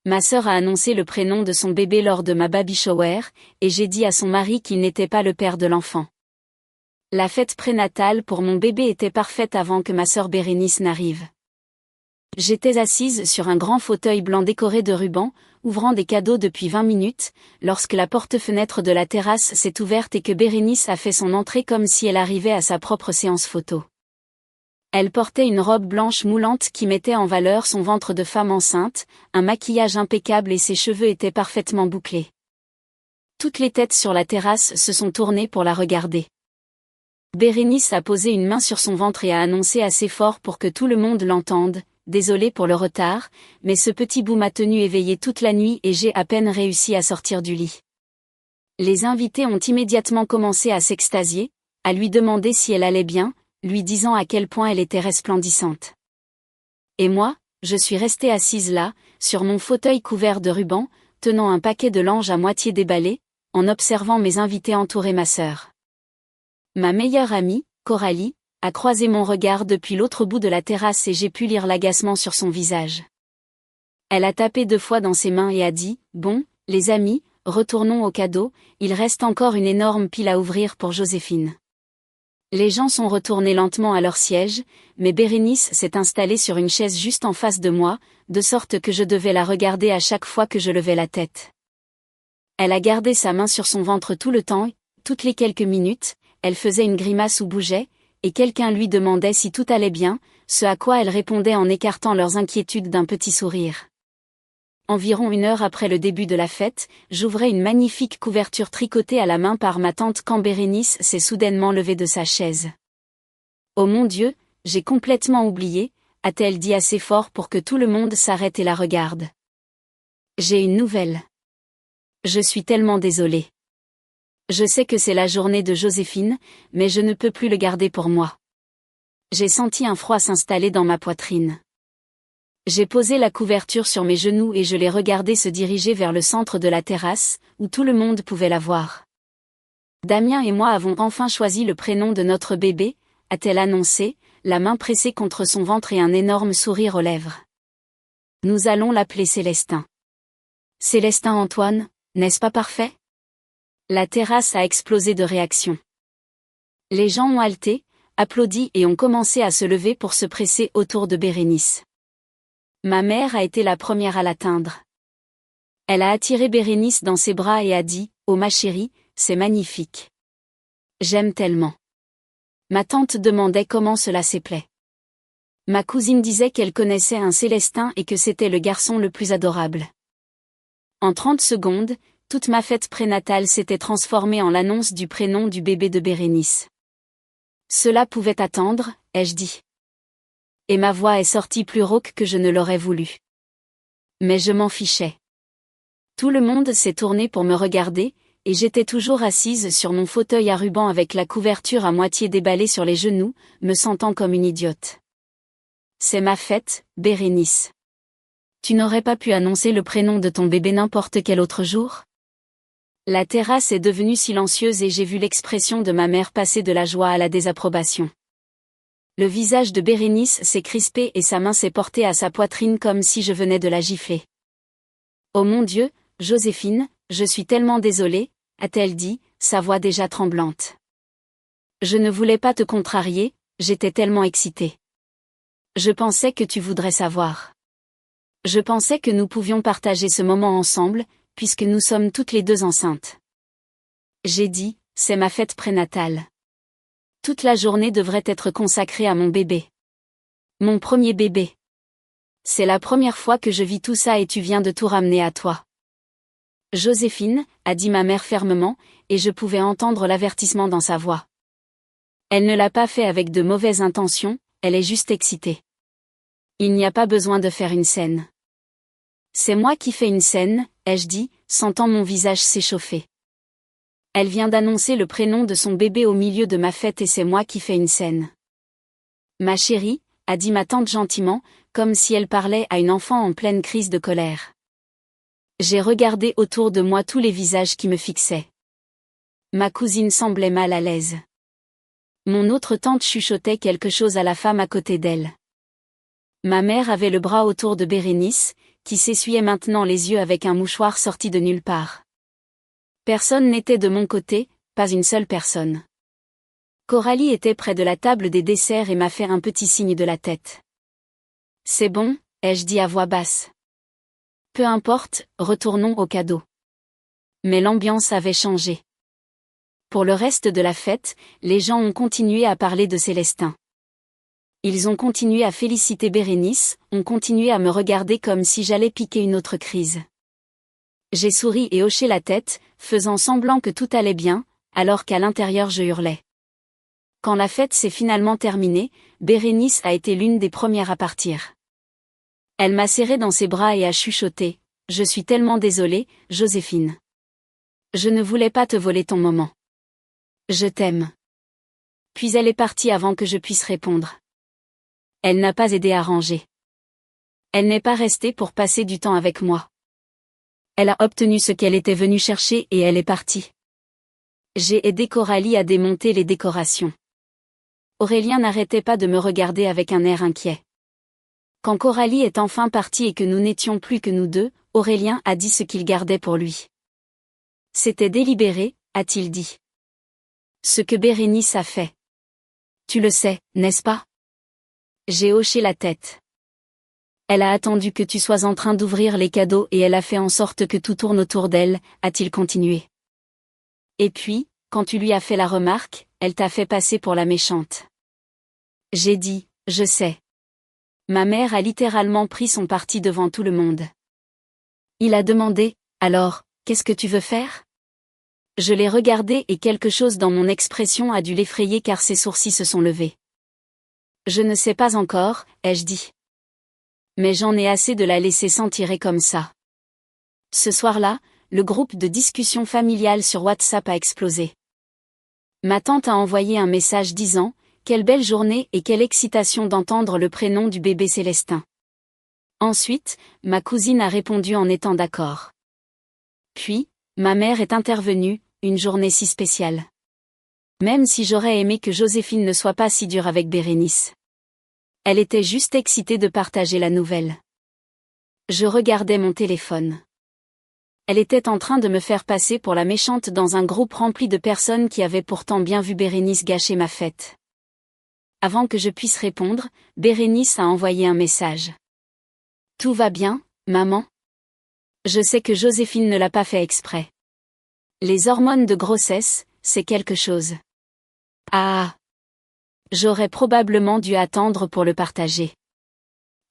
Ma sœur a annoncé le prénom de son bébé lors de ma baby shower, et j'ai dit à son mari qu'il n'était pas le père de l'enfant. La fête prénatale pour mon bébé était parfaite avant que ma sœur Bérénice n'arrive. J'étais assise sur un grand fauteuil blanc décoré de rubans, ouvrant des cadeaux depuis 20 minutes, lorsque la porte-fenêtre de la terrasse s'est ouverte et que Bérénice a fait son entrée comme si elle arrivait à sa propre séance photo. Elle portait une robe blanche moulante qui mettait en valeur son ventre de femme enceinte, un maquillage impeccable et ses cheveux étaient parfaitement bouclés. Toutes les têtes sur la terrasse se sont tournées pour la regarder. Bérénice a posé une main sur son ventre et a annoncé assez fort pour que tout le monde l'entende. Désolée pour le retard, mais ce petit bout m'a tenu éveillée toute la nuit et j'ai à peine réussi à sortir du lit. Les invités ont immédiatement commencé à s'extasier, à lui demander si elle allait bien, lui disant à quel point elle était resplendissante. Et moi, je suis restée assise là, sur mon fauteuil couvert de rubans, tenant un paquet de langes à moitié déballé, en observant mes invités entourer ma sœur. Ma meilleure amie, Coralie, a croisé mon regard depuis l'autre bout de la terrasse et j'ai pu lire l'agacement sur son visage. Elle a tapé 2 fois dans ses mains et a dit « Bon, les amis, retournons au cadeau, il reste encore une énorme pile à ouvrir pour Joséphine. » Les gens sont retournés lentement à leur siège, mais Bérénice s'est installée sur une chaise juste en face de moi, de sorte que je devais la regarder à chaque fois que je levais la tête. Elle a gardé sa main sur son ventre tout le temps, toutes les quelques minutes, elle faisait une grimace ou bougeait, et quelqu'un lui demandait si tout allait bien, ce à quoi elle répondait en écartant leurs inquiétudes d'un petit sourire. Environ 1 heure après le début de la fête, j'ouvrais une magnifique couverture tricotée à la main par ma tante quand Bérénice s'est soudainement levée de sa chaise. « Oh mon Dieu, j'ai complètement oublié », a-t-elle dit assez fort pour que tout le monde s'arrête et la regarde. « J'ai une nouvelle. Je suis tellement désolée. Je sais que c'est la journée de Joséphine, mais je ne peux plus le garder pour moi. » J'ai senti un froid s'installer dans ma poitrine. J'ai posé la couverture sur mes genoux et je l'ai regardée se diriger vers le centre de la terrasse, où tout le monde pouvait la voir. « Damien et moi avons enfin choisi le prénom de notre bébé », a-t-elle annoncé, la main pressée contre son ventre et un énorme sourire aux lèvres. « Nous allons l'appeler Célestin. » « Célestin Antoine, n'est-ce pas parfait ? » La terrasse a explosé de réactions. Les gens ont halté, applaudi et ont commencé à se lever pour se presser autour de Bérénice. Ma mère a été la première à l'atteindre. Elle a attiré Bérénice dans ses bras et a dit « Oh ma chérie, c'est magnifique. J'aime tellement. » Ma tante demandait comment cela s'appelait. Ma cousine disait qu'elle connaissait un Célestin et que c'était le garçon le plus adorable. En 30 secondes, toute ma fête prénatale s'était transformée en l'annonce du prénom du bébé de Bérénice. Cela pouvait attendre, ai-je dit. Et ma voix est sortie plus rauque que je ne l'aurais voulu. Mais je m'en fichais. Tout le monde s'est tourné pour me regarder, et j'étais toujours assise sur mon fauteuil à ruban avec la couverture à moitié déballée sur les genoux, me sentant comme une idiote. C'est ma fête, Bérénice. Tu n'aurais pas pu annoncer le prénom de ton bébé n'importe quel autre jour ? La terrasse est devenue silencieuse et j'ai vu l'expression de ma mère passer de la joie à la désapprobation. Le visage de Bérénice s'est crispé et sa main s'est portée à sa poitrine comme si je venais de la gifler. « Oh mon Dieu, Joséphine, je suis tellement désolée », a-t-elle dit, sa voix déjà tremblante. Je ne voulais pas te contrarier, j'étais tellement excitée. Je pensais que tu voudrais savoir. Je pensais que nous pouvions partager ce moment ensemble, puisque nous sommes toutes les 2 enceintes. J'ai dit, c'est ma fête prénatale. Toute la journée devrait être consacrée à mon bébé. Mon premier bébé. C'est la première fois que je vis tout ça et tu viens de tout ramener à toi. Joséphine, a dit ma mère fermement, et je pouvais entendre l'avertissement dans sa voix. Elle ne l'a pas fait avec de mauvaises intentions, elle est juste excitée. Il n'y a pas besoin de faire une scène. C'est moi qui fais une scène, ai-je dit, sentant mon visage s'échauffer. Elle vient d'annoncer le prénom de son bébé au milieu de ma fête et c'est moi qui fais une scène. Ma chérie, a dit ma tante gentiment, comme si elle parlait à une enfant en pleine crise de colère. J'ai regardé autour de moi tous les visages qui me fixaient. Ma cousine semblait mal à l'aise. Mon autre tante chuchotait quelque chose à la femme à côté d'elle. Ma mère avait le bras autour de Bérénice, qui s'essuyait maintenant les yeux avec un mouchoir sorti de nulle part. Personne n'était de mon côté, pas une seule personne. Coralie était près de la table des desserts et m'a fait un petit signe de la tête. C'est bon, ai-je dit à voix basse. Peu importe, retournons au cadeau. Mais l'ambiance avait changé. Pour le reste de la fête, les gens ont continué à parler de Célestin. Ils ont continué à féliciter Bérénice, ont continué à me regarder comme si j'allais piquer une autre crise. J'ai souri et hoché la tête, faisant semblant que tout allait bien, alors qu'à l'intérieur je hurlais. Quand la fête s'est finalement terminée, Bérénice a été l'une des premières à partir. Elle m'a serré dans ses bras et a chuchoté « Je suis tellement désolée, Joséphine. Je ne voulais pas te voler ton moment. Je t'aime. » Puis elle est partie avant que je puisse répondre. Elle n'a pas aidé à ranger. Elle n'est pas restée pour passer du temps avec moi. Elle a obtenu ce qu'elle était venue chercher et elle est partie. J'ai aidé Coralie à démonter les décorations. Aurélien n'arrêtait pas de me regarder avec un air inquiet. Quand Coralie est enfin partie et que nous n'étions plus que nous deux, Aurélien a dit ce qu'il gardait pour lui. C'était délibéré, a-t-il dit. Ce que Bérénice a fait. Tu le sais, n'est-ce pas? J'ai hoché la tête. Elle a attendu que tu sois en train d'ouvrir les cadeaux et elle a fait en sorte que tout tourne autour d'elle, a-t-il continué. Et puis, quand tu lui as fait la remarque, elle t'a fait passer pour la méchante. J'ai dit, je sais. Ma mère a littéralement pris son parti devant tout le monde. Il a demandé, alors, qu'est-ce que tu veux faire? Je l'ai regardé et quelque chose dans mon expression a dû l'effrayer car ses sourcils se sont levés. Je ne sais pas encore, ai-je dit. Mais j'en ai assez de la laisser s'en tirer comme ça. Ce soir-là, le groupe de discussion familiale sur WhatsApp a explosé. Ma tante a envoyé un message disant « Quelle belle journée et quelle excitation d'entendre le prénom du bébé Célestin ». Ensuite, ma cousine a répondu en étant d'accord. Puis, ma mère est intervenue, une journée si spéciale. Même si j'aurais aimé que Joséphine ne soit pas si dure avec Bérénice. Elle était juste excitée de partager la nouvelle. Je regardais mon téléphone. Elle était en train de me faire passer pour la méchante dans un groupe rempli de personnes qui avaient pourtant bien vu Bérénice gâcher ma fête. Avant que je puisse répondre, Bérénice a envoyé un message. Tout va bien, maman? Je sais que Joséphine ne l'a pas fait exprès. Les hormones de grossesse, c'est quelque chose. Ah! J'aurais probablement dû attendre pour le partager.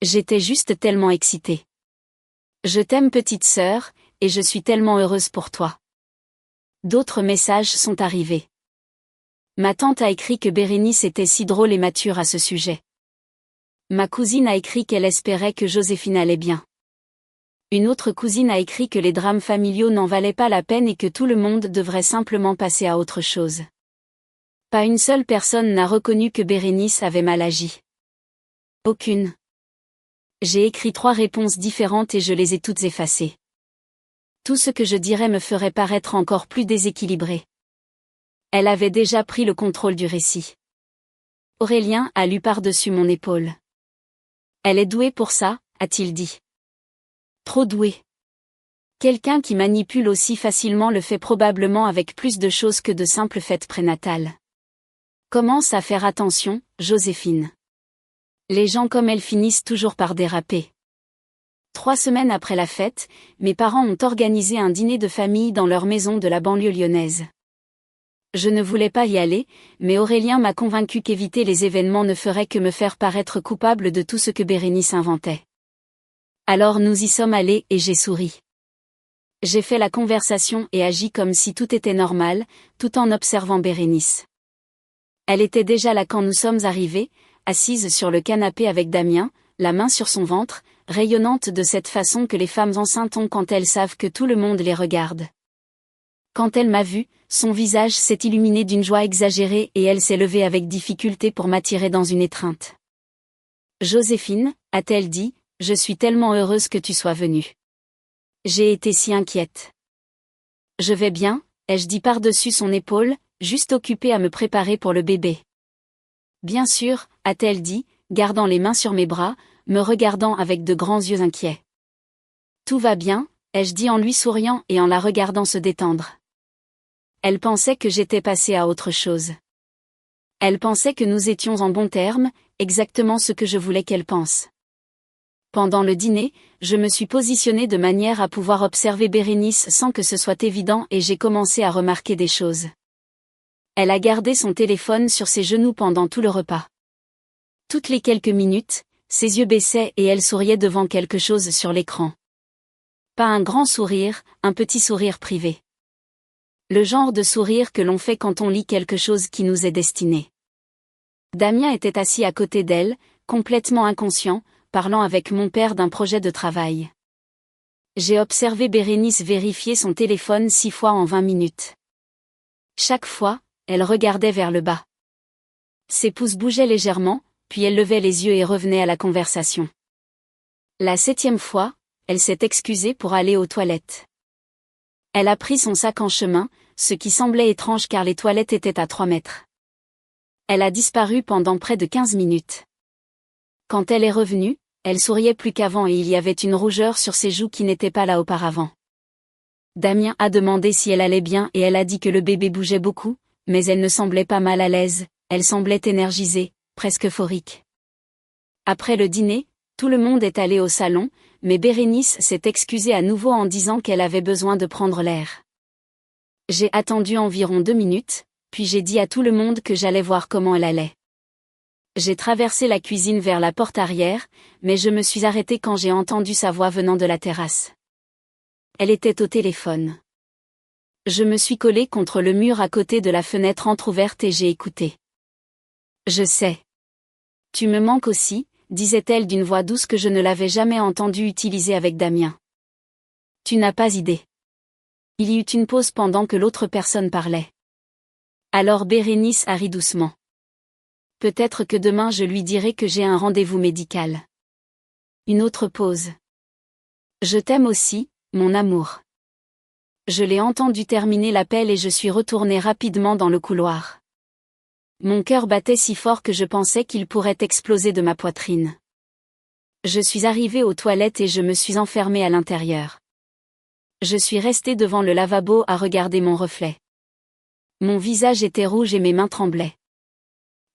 J'étais juste tellement excitée. Je t'aime petite sœur, et je suis tellement heureuse pour toi. D'autres messages sont arrivés. Ma tante a écrit que Bérénice était si drôle et mature à ce sujet. Ma cousine a écrit qu'elle espérait que Joséphine allait bien. Une autre cousine a écrit que les drames familiaux n'en valaient pas la peine et que tout le monde devrait simplement passer à autre chose. Pas une seule personne n'a reconnu que Bérénice avait mal agi. Aucune. J'ai écrit 3 réponses différentes et je les ai toutes effacées. Tout ce que je dirais me ferait paraître encore plus déséquilibré. Elle avait déjà pris le contrôle du récit. Aurélien a lu par-dessus mon épaule. Elle est douée pour ça, a-t-il dit. Trop douée. Quelqu'un qui manipule aussi facilement le fait probablement avec plus de choses que de simples fêtes prénatales. Commence à faire attention, Joséphine. Les gens comme elle finissent toujours par déraper. 3 semaines après la fête, mes parents ont organisé un dîner de famille dans leur maison de la banlieue lyonnaise. Je ne voulais pas y aller, mais Aurélien m'a convaincu qu'éviter les événements ne ferait que me faire paraître coupable de tout ce que Bérénice inventait. Alors nous y sommes allés et j'ai souri. J'ai fait la conversation et agi comme si tout était normal, tout en observant Bérénice. Elle était déjà là quand nous sommes arrivés, assise sur le canapé avec Damien, la main sur son ventre, rayonnante de cette façon que les femmes enceintes ont quand elles savent que tout le monde les regarde. Quand elle m'a vue, son visage s'est illuminé d'une joie exagérée et elle s'est levée avec difficulté pour m'attirer dans une étreinte. Joséphine, a-t-elle dit, je suis tellement heureuse que tu sois venue. J'ai été si inquiète. Je vais bien, ai-je dit par-dessus son épaule, juste occupée à me préparer pour le bébé. Bien sûr, a-t-elle dit, gardant les mains sur mes bras, me regardant avec de grands yeux inquiets. Tout va bien, ai-je dit en lui souriant et en la regardant se détendre. Elle pensait que j'étais passée à autre chose. Elle pensait que nous étions en bons termes, exactement ce que je voulais qu'elle pense. Pendant le dîner, je me suis positionnée de manière à pouvoir observer Bérénice sans que ce soit évident et j'ai commencé à remarquer des choses. Elle a gardé son téléphone sur ses genoux pendant tout le repas. Toutes les quelques minutes, ses yeux baissaient et elle souriait devant quelque chose sur l'écran. Pas un grand sourire, un petit sourire privé. Le genre de sourire que l'on fait quand on lit quelque chose qui nous est destiné. Damien était assis à côté d'elle, complètement inconscient, parlant avec mon père d'un projet de travail. J'ai observé Bérénice vérifier son téléphone 6 fois en 20 minutes. Chaque fois, elle regardait vers le bas. Ses pouces bougeaient légèrement, puis elle levait les yeux et revenait à la conversation. La 7e fois, elle s'est excusée pour aller aux toilettes. Elle a pris son sac en chemin, ce qui semblait étrange car les toilettes étaient à 3 mètres. Elle a disparu pendant près de 15 minutes. Quand elle est revenue, elle souriait plus qu'avant et il y avait une rougeur sur ses joues qui n'était pas là auparavant. Damien a demandé si elle allait bien et elle a dit que le bébé bougeait beaucoup, mais elle ne semblait pas mal à l'aise, elle semblait énergisée, presque euphorique. Après le dîner, tout le monde est allé au salon, mais Bérénice s'est excusée à nouveau en disant qu'elle avait besoin de prendre l'air. J'ai attendu environ 2 minutes, puis j'ai dit à tout le monde que j'allais voir comment elle allait. J'ai traversé la cuisine vers la porte arrière, mais je me suis arrêtée quand j'ai entendu sa voix venant de la terrasse. Elle était au téléphone. Je me suis collée contre le mur à côté de la fenêtre entrouverte et j'ai écouté. Je sais. Tu me manques aussi, disait-elle d'une voix douce que je ne l'avais jamais entendue utiliser avec Damien. Tu n'as pas idée. Il y eut une pause pendant que l'autre personne parlait. Alors Bérénice a ri doucement. Peut-être que demain je lui dirai que j'ai un rendez-vous médical. Une autre pause. Je t'aime aussi, mon amour. Je l'ai entendu terminer l'appel et je suis retournée rapidement dans le couloir. Mon cœur battait si fort que je pensais qu'il pourrait exploser de ma poitrine. Je suis arrivée aux toilettes et je me suis enfermée à l'intérieur. Je suis restée devant le lavabo à regarder mon reflet. Mon visage était rouge et mes mains tremblaient.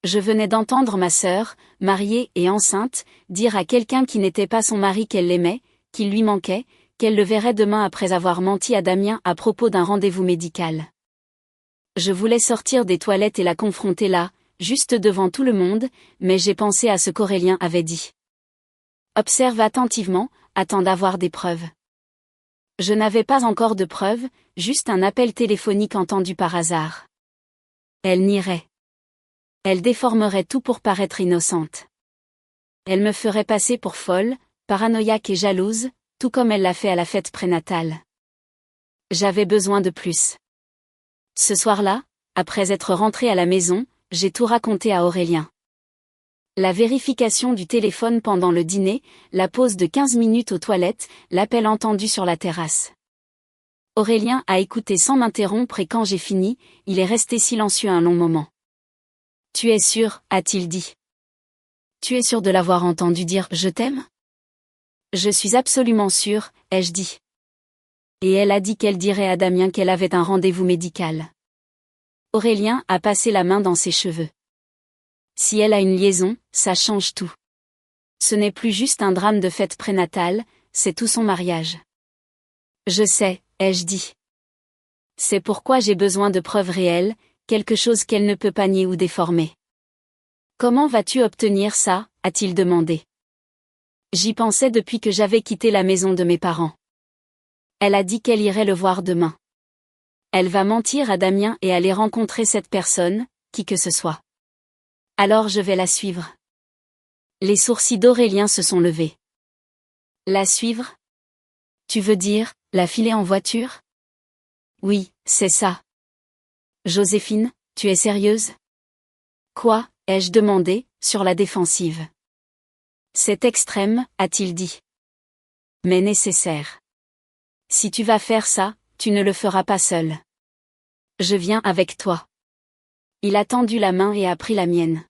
Je venais d'entendre ma sœur, mariée et enceinte, dire à quelqu'un qui n'était pas son mari qu'elle l'aimait, qu'il lui manquait, qu'elle le verrait demain après avoir menti à Damien à propos d'un rendez-vous médical. Je voulais sortir des toilettes et la confronter là, juste devant tout le monde, mais j'ai pensé à ce qu'Aurélien avait dit. Observe attentivement, attends d'avoir des preuves. Je n'avais pas encore de preuves, juste un appel téléphonique entendu par hasard. Elle nierait. Elle déformerait tout pour paraître innocente. Elle me ferait passer pour folle, paranoïaque et jalouse, tout comme elle l'a fait à la fête prénatale. J'avais besoin de plus. Ce soir-là, après être rentrée à la maison, j'ai tout raconté à Aurélien. La vérification du téléphone pendant le dîner, la pause de 15 minutes aux toilettes, l'appel entendu sur la terrasse. Aurélien a écouté sans m'interrompre et quand j'ai fini, il est resté silencieux un long moment. « Tu es sûr ?» a-t-il dit. « Tu es sûr de l'avoir entendu dire « je t'aime » ?» « Je suis absolument sûre », ai-je dit. Et elle a dit qu'elle dirait à Damien qu'elle avait un rendez-vous médical. Aurélien a passé la main dans ses cheveux. Si elle a une liaison, ça change tout. Ce n'est plus juste un drame de fête prénatale, c'est tout son mariage. Je sais, ai-je dit. C'est pourquoi j'ai besoin de preuves réelles, quelque chose qu'elle ne peut pas nier ou déformer. Comment vas-tu obtenir ça, a-t-il demandé. J'y pensais depuis que j'avais quitté la maison de mes parents. Elle a dit qu'elle irait le voir demain. Elle va mentir à Damien et aller rencontrer cette personne, qui que ce soit. Alors je vais la suivre. Les sourcils d'Aurélien se sont levés. La suivre? Tu veux dire, la filer en voiture? Oui, c'est ça. Joséphine, tu es sérieuse? Quoi, ai-je demandé, sur la défensive. C'est extrême, a-t-il dit. Mais nécessaire. Si tu vas faire ça, tu ne le feras pas seul. Je viens avec toi. Il a tendu la main et a pris la mienne.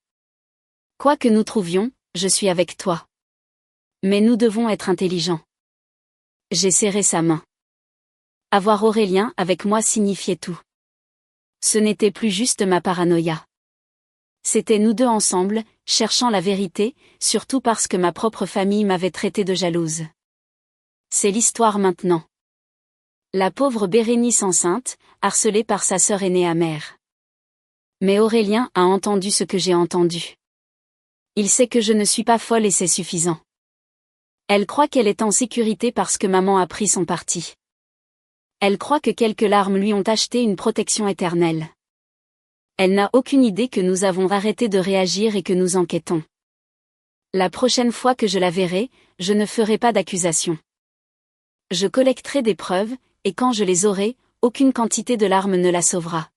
Quoi que nous trouvions, je suis avec toi. Mais nous devons être intelligents. J'ai serré sa main. Avoir Aurélien avec moi signifiait tout. Ce n'était plus juste ma paranoïa. C'était nous deux ensemble, cherchant la vérité, surtout parce que ma propre famille m'avait traité de jalouse. C'est l'histoire maintenant. La pauvre Bérénice enceinte, harcelée par sa sœur aînée amère. Mais Aurélien a entendu ce que j'ai entendu. Il sait que je ne suis pas folle et c'est suffisant. Elle croit qu'elle est en sécurité parce que maman a pris son parti. Elle croit que quelques larmes lui ont acheté une protection éternelle. Elle n'a aucune idée que nous avons arrêté de réagir et que nous enquêtons. La prochaine fois que je la verrai, je ne ferai pas d'accusation. Je collecterai des preuves, et quand je les aurai, aucune quantité de larmes ne la sauvera.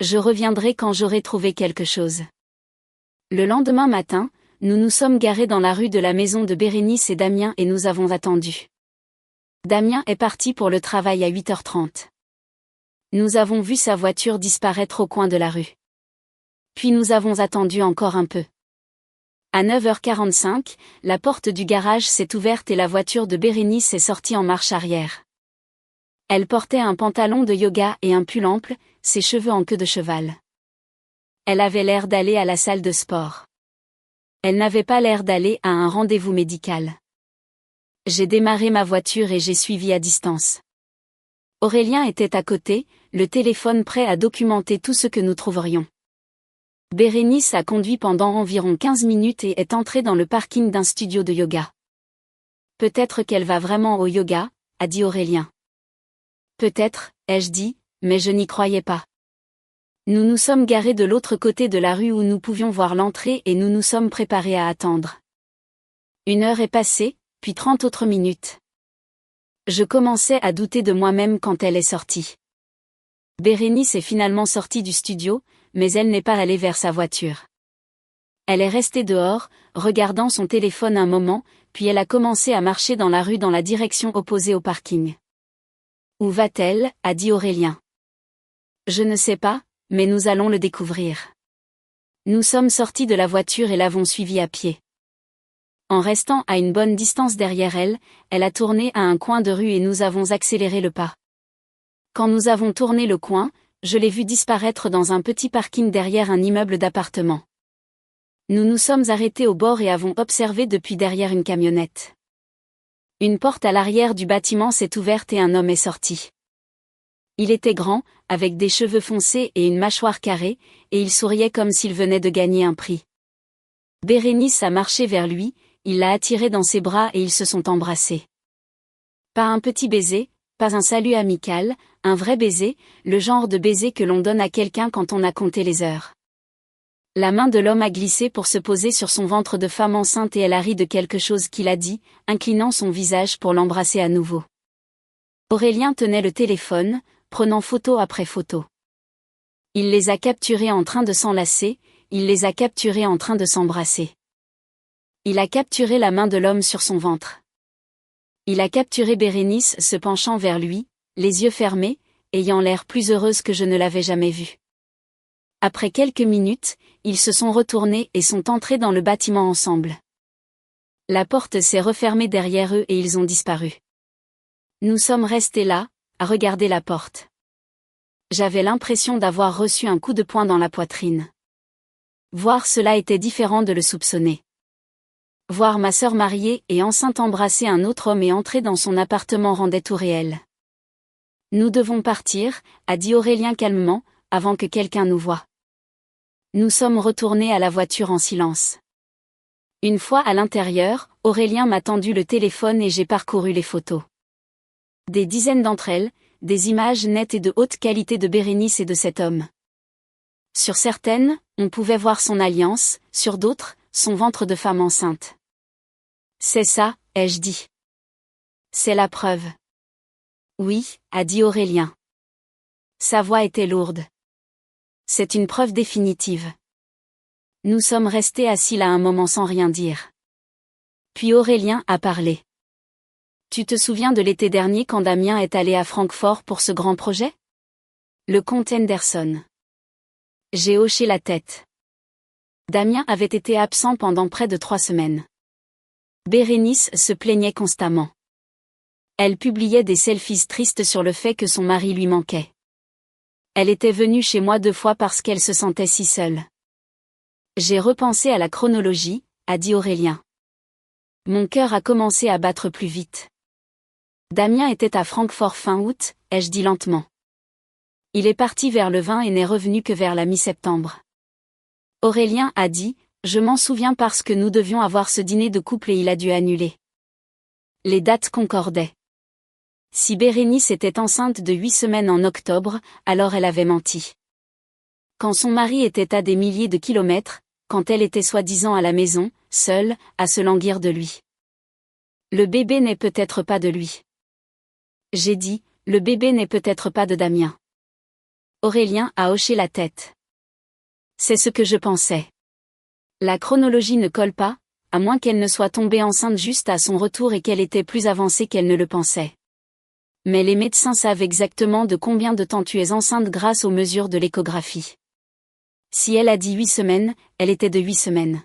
Je reviendrai quand j'aurai trouvé quelque chose. Le lendemain matin, nous nous sommes garés dans la rue de la maison de Bérénice et Damien et nous avons attendu. Damien est parti pour le travail à 8h30. Nous avons vu sa voiture disparaître au coin de la rue. Puis nous avons attendu encore un peu. À 9h45, la porte du garage s'est ouverte et la voiture de Bérénice est sortie en marche arrière. Elle portait un pantalon de yoga et un pull ample, ses cheveux en queue de cheval. Elle avait l'air d'aller à la salle de sport. Elle n'avait pas l'air d'aller à un rendez-vous médical. J'ai démarré ma voiture et j'ai suivi à distance. Aurélien était à côté, le téléphone prêt à documenter tout ce que nous trouverions. Bérénice a conduit pendant environ 15 minutes et est entrée dans le parking d'un studio de yoga. Peut-être qu'elle va vraiment au yoga, a dit Aurélien. Peut-être, ai-je dit, mais je n'y croyais pas. Nous nous sommes garés de l'autre côté de la rue où nous pouvions voir l'entrée et nous nous sommes préparés à attendre. 1 heure est passée, puis 30 autres minutes. Je commençais à douter de moi-même quand elle est sortie. Bérénice est finalement sortie du studio, mais elle n'est pas allée vers sa voiture. Elle est restée dehors, regardant son téléphone un moment, puis elle a commencé à marcher dans la rue dans la direction opposée au parking. Où va-t-elle, a dit Aurélien. Je ne sais pas, mais nous allons le découvrir. Nous sommes sortis de la voiture et l'avons suivie à pied. En restant à une bonne distance derrière elle, elle a tourné à un coin de rue et nous avons accéléré le pas. Quand nous avons tourné le coin, je l'ai vue disparaître dans un petit parking derrière un immeuble d'appartements. Nous nous sommes arrêtés au bord et avons observé depuis derrière une camionnette. Une porte à l'arrière du bâtiment s'est ouverte et un homme est sorti. Il était grand, avec des cheveux foncés et une mâchoire carrée, et il souriait comme s'il venait de gagner un prix. Bérénice a marché vers lui, il l'a attiré dans ses bras et ils se sont embrassés. Pas un petit baiser, pas un salut amical, un vrai baiser, le genre de baiser que l'on donne à quelqu'un quand on a compté les heures. La main de l'homme a glissé pour se poser sur son ventre de femme enceinte et elle a ri de quelque chose qu'il a dit, inclinant son visage pour l'embrasser à nouveau. Aurélien tenait le téléphone, prenant photo après photo. Il les a capturés en train de s'enlacer, il les a capturés en train de s'embrasser. Il a capturé la main de l'homme sur son ventre. Il a capturé Bérénice se penchant vers lui, les yeux fermés, ayant l'air plus heureuse que je ne l'avais jamais vue. Après quelques minutes, ils se sont retournés et sont entrés dans le bâtiment ensemble. La porte s'est refermée derrière eux et ils ont disparu. Nous sommes restés là, à regarder la porte. J'avais l'impression d'avoir reçu un coup de poing dans la poitrine. Voir cela était différent de le soupçonner. Voir ma sœur mariée et enceinte embrasser un autre homme et entrer dans son appartement rendait tout réel. Nous devons partir, a dit Aurélien calmement, avant que quelqu'un nous voie. Nous sommes retournés à la voiture en silence. Une fois à l'intérieur, Aurélien m'a tendu le téléphone et j'ai parcouru les photos. Des dizaines d'entre elles, des images nettes et de haute qualité de Bérénice et de cet homme. Sur certaines, on pouvait voir son alliance, sur d'autres, son ventre de femme enceinte. C'est ça, ai-je dit. C'est la preuve. Oui, a dit Aurélien. Sa voix était lourde. C'est une preuve définitive. Nous sommes restés assis là un moment sans rien dire. Puis Aurélien a parlé. Tu te souviens de l'été dernier quand Damien est allé à Francfort pour ce grand projet? Le comte Henderson. J'ai hoché la tête. Damien avait été absent pendant près de 3 semaines. Bérénice se plaignait constamment. Elle publiait des selfies tristes sur le fait que son mari lui manquait. Elle était venue chez moi 2 fois parce qu'elle se sentait si seule. J'ai repensé à la chronologie, a dit Aurélien. Mon cœur a commencé à battre plus vite. Damien était à Francfort fin août, ai-je dit lentement. Il est parti vers le 20 et n'est revenu que vers la mi-septembre. Aurélien a dit, je m'en souviens parce que nous devions avoir ce dîner de couple et il a dû annuler. Les dates concordaient. Si Bérénice était enceinte de 8 semaines en octobre, alors elle avait menti. Quand son mari était à des milliers de kilomètres, quand elle était soi-disant à la maison, seule, à se languir de lui. Le bébé n'est peut-être pas de lui. J'ai dit, le bébé n'est peut-être pas de Damien. Aurélien a hoché la tête. C'est ce que je pensais. La chronologie ne colle pas, à moins qu'elle ne soit tombée enceinte juste à son retour et qu'elle était plus avancée qu'elle ne le pensait. Mais les médecins savent exactement de combien de temps tu es enceinte grâce aux mesures de l'échographie. Si elle a dit 8 semaines, elle était de 8 semaines.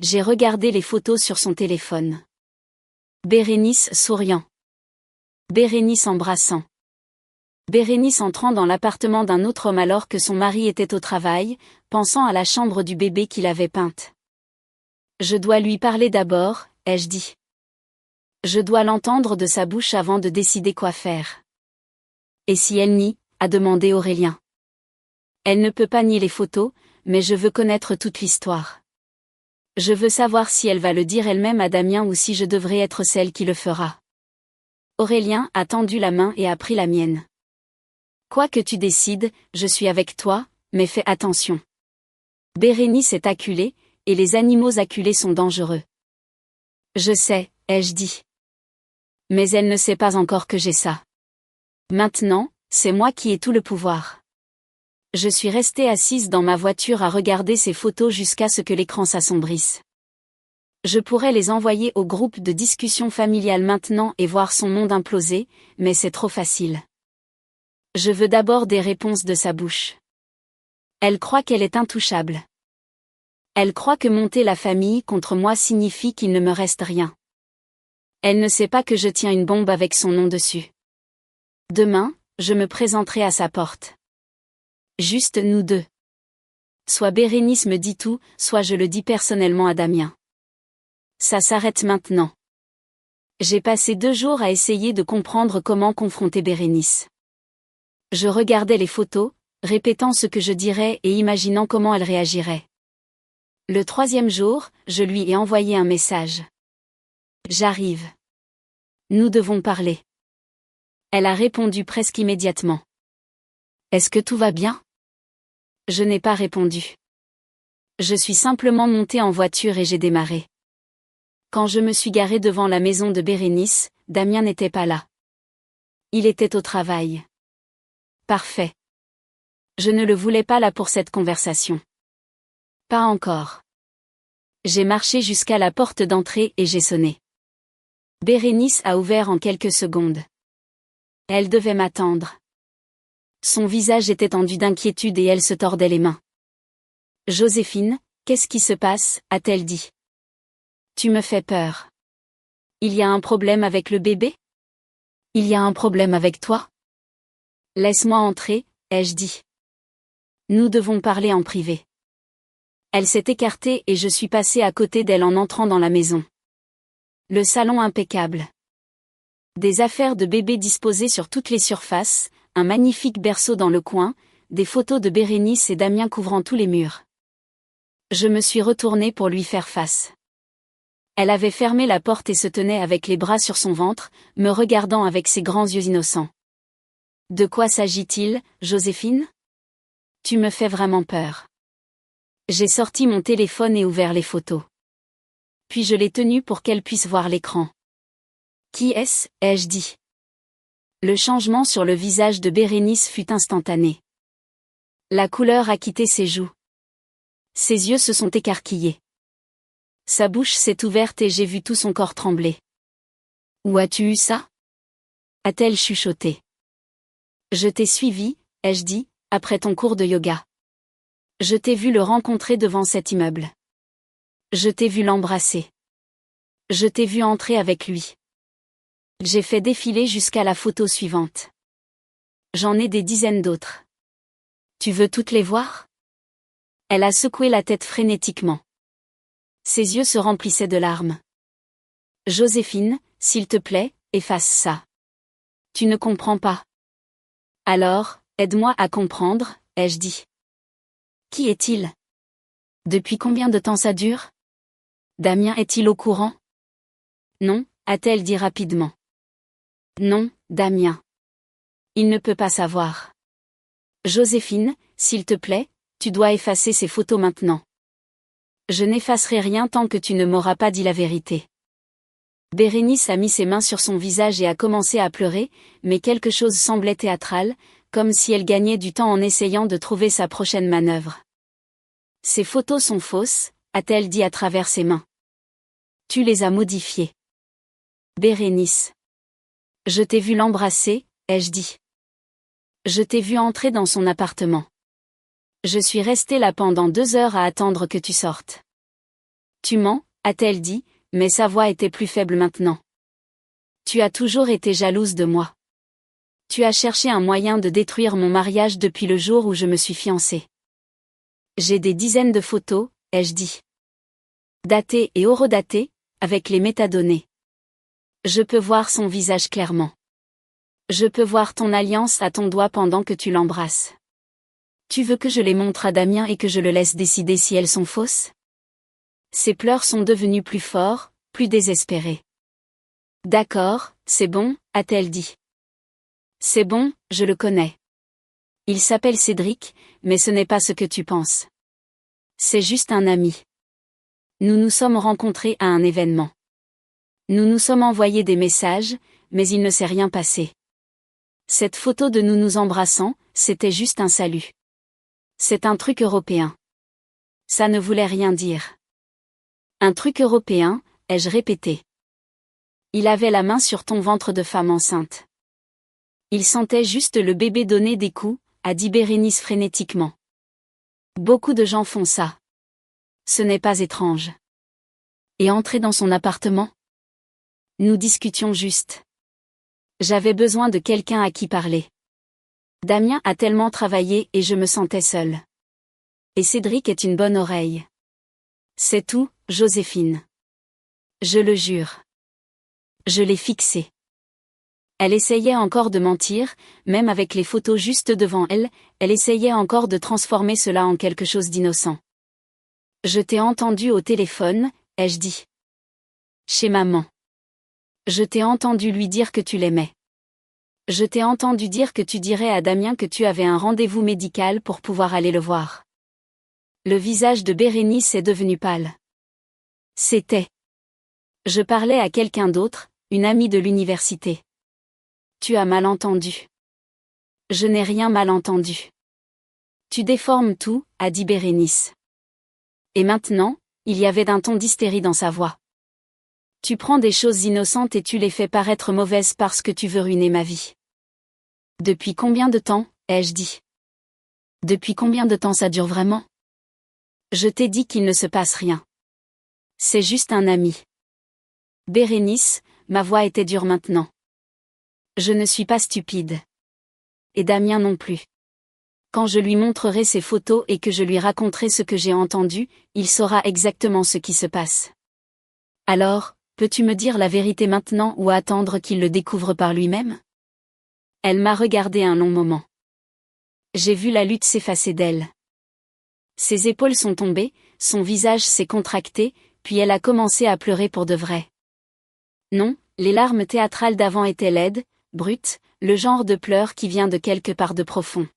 J'ai regardé les photos sur son téléphone. Bérénice souriant. Bérénice embrassant. Bérénice entrant dans l'appartement d'un autre homme alors que son mari était au travail, pensant à la chambre du bébé qu'il avait peinte. Je dois lui parler d'abord, ai-je dit. Je dois l'entendre de sa bouche avant de décider quoi faire. Et si elle nie, a demandé Aurélien. Elle ne peut pas nier les photos, mais je veux connaître toute l'histoire. Je veux savoir si elle va le dire elle-même à Damien ou si je devrais être celle qui le fera. Aurélien a tendu la main et a pris la mienne. Quoi que tu décides, je suis avec toi, mais fais attention. Bérénice est acculée, et les animaux acculés sont dangereux. Je sais, ai-je dit. Mais elle ne sait pas encore que j'ai ça. Maintenant, c'est moi qui ai tout le pouvoir. Je suis restée assise dans ma voiture à regarder ces photos jusqu'à ce que l'écran s'assombrisse. Je pourrais les envoyer au groupe de discussion familiale maintenant et voir son monde imploser, mais c'est trop facile. Je veux d'abord des réponses de sa bouche. Elle croit qu'elle est intouchable. Elle croit que monter la famille contre moi signifie qu'il ne me reste rien. Elle ne sait pas que je tiens une bombe avec son nom dessus. Demain, je me présenterai à sa porte. Juste nous deux. Soit Bérénice me dit tout, soit je le dis personnellement à Damien. Ça s'arrête maintenant. J'ai passé 2 jours à essayer de comprendre comment confronter Bérénice. Je regardais les photos, répétant ce que je dirais et imaginant comment elle réagirait. Le 3e jour, je lui ai envoyé un message. J'arrive. Nous devons parler. Elle a répondu presque immédiatement. Est-ce que tout va bien ? Je n'ai pas répondu. Je suis simplement montée en voiture et j'ai démarré. Quand je me suis garée devant la maison de Bérénice, Damien n'était pas là. Il était au travail. Parfait. Je ne le voulais pas là pour cette conversation. Pas encore. J'ai marché jusqu'à la porte d'entrée et j'ai sonné. Bérénice a ouvert en quelques secondes. Elle devait m'attendre. Son visage était tendu d'inquiétude et elle se tordait les mains. Joséphine, qu'est-ce qui se passe, a-t-elle dit. Tu me fais peur. Il y a un problème avec le bébé ? Il y a un problème avec toi ? Laisse-moi entrer, ai-je dit. Nous devons parler en privé. Elle s'est écartée et je suis passée à côté d'elle en entrant dans la maison. Le salon impeccable. Des affaires de bébé disposées sur toutes les surfaces, un magnifique berceau dans le coin, des photos de Bérénice et Damien couvrant tous les murs. Je me suis retournée pour lui faire face. Elle avait fermé la porte et se tenait avec les bras sur son ventre, me regardant avec ses grands yeux innocents. De quoi s'agit-il, Joséphine ? Tu me fais vraiment peur. J'ai sorti mon téléphone et ouvert les photos. Puis je l'ai tenu pour qu'elle puisse voir l'écran. Qui est-ce ? ai-je dit. Le changement sur le visage de Bérénice fut instantané. La couleur a quitté ses joues. Ses yeux se sont écarquillés. Sa bouche s'est ouverte et j'ai vu tout son corps trembler. Où as-tu eu ça ? A-t-elle chuchoté. Je t'ai suivi, ai-je dit, après ton cours de yoga. Je t'ai vu le rencontrer devant cet immeuble. Je t'ai vu l'embrasser. Je t'ai vu entrer avec lui. J'ai fait défiler jusqu'à la photo suivante. J'en ai des dizaines d'autres. Tu veux toutes les voir? Elle a secoué la tête frénétiquement. Ses yeux se remplissaient de larmes. Joséphine, s'il te plaît, efface ça. Tu ne comprends pas. Alors, aide-moi à comprendre, ai-je dit. Qui est-il? Depuis combien de temps ça dure? Damien est-il au courant? Non, a-t-elle dit rapidement. Non, Damien. Il ne peut pas savoir. Joséphine, s'il te plaît, tu dois effacer ces photos maintenant. Je n'effacerai rien tant que tu ne m'auras pas dit la vérité. Bérénice a mis ses mains sur son visage et a commencé à pleurer, mais quelque chose semblait théâtral, comme si elle gagnait du temps en essayant de trouver sa prochaine manœuvre. Ces photos sont fausses, a-t-elle dit à travers ses mains. Tu les as modifiées. Bérénice. Je t'ai vu l'embrasser, ai-je dit. Je t'ai vu entrer dans son appartement. Je suis restée là pendant 2 heures à attendre que tu sortes. Tu mens, a-t-elle dit, mais sa voix était plus faible maintenant. Tu as toujours été jalouse de moi. Tu as cherché un moyen de détruire mon mariage depuis le jour où je me suis fiancée. J'ai des dizaines de photos, ai-je dit. Datées et horodatées, avec les métadonnées. Je peux voir son visage clairement. Je peux voir ton alliance à ton doigt pendant que tu l'embrasses. Tu veux que je les montre à Damien et que je le laisse décider si elles sont fausses? Ses pleurs sont devenus plus forts, plus désespérés. D'accord, c'est bon, a-t-elle dit. C'est bon, je le connais. Il s'appelle Cédric, mais ce n'est pas ce que tu penses. C'est juste un ami. Nous nous sommes rencontrés à un événement. Nous nous sommes envoyés des messages, mais il ne s'est rien passé. Cette photo de nous nous embrassant, c'était juste un salut. C'est un truc européen. Ça ne voulait rien dire. Un truc européen, ai-je répété. Il avait la main sur ton ventre de femme enceinte. Il sentait juste le bébé donner des coups, a dit Bérénice frénétiquement. Beaucoup de gens font ça. Ce n'est pas étrange. Et entrer dans son appartement? Nous discutions juste. J'avais besoin de quelqu'un à qui parler. Damien a tellement travaillé et je me sentais seule. Et Cédric est une bonne oreille. C'est tout, Joséphine. Je le jure. Je l'ai fixé. Elle essayait encore de mentir, même avec les photos juste devant elle, elle essayait encore de transformer cela en quelque chose d'innocent. Je t'ai entendu au téléphone, ai-je dit. Chez maman. Je t'ai entendu lui dire que tu l'aimais. Je t'ai entendu dire que tu dirais à Damien que tu avais un rendez-vous médical pour pouvoir aller le voir. Le visage de Bérénice est devenu pâle. C'était. Je parlais à quelqu'un d'autre, une amie de l'université. Tu as mal entendu. Je n'ai rien mal entendu. Tu déformes tout, a dit Bérénice. Et maintenant, il y avait d'un ton d'hystérie dans sa voix. Tu prends des choses innocentes et tu les fais paraître mauvaises parce que tu veux ruiner ma vie. Depuis combien de temps, ai-je dit? Depuis combien de temps ça dure vraiment? Je t'ai dit qu'il ne se passe rien. C'est juste un ami. Bérénice, ma voix était dure maintenant. Je ne suis pas stupide. Et Damien non plus. Quand je lui montrerai ces photos et que je lui raconterai ce que j'ai entendu, il saura exactement ce qui se passe. Alors, peux-tu me dire la vérité maintenant ou attendre qu'il le découvre par lui-même? Elle m'a regardé un long moment. J'ai vu la lutte s'effacer d'elle. Ses épaules sont tombées, son visage s'est contracté, puis elle a commencé à pleurer pour de vrai. Non, les larmes théâtrales d'avant étaient laides, brutes, le genre de pleurs qui vient de quelque part de profond.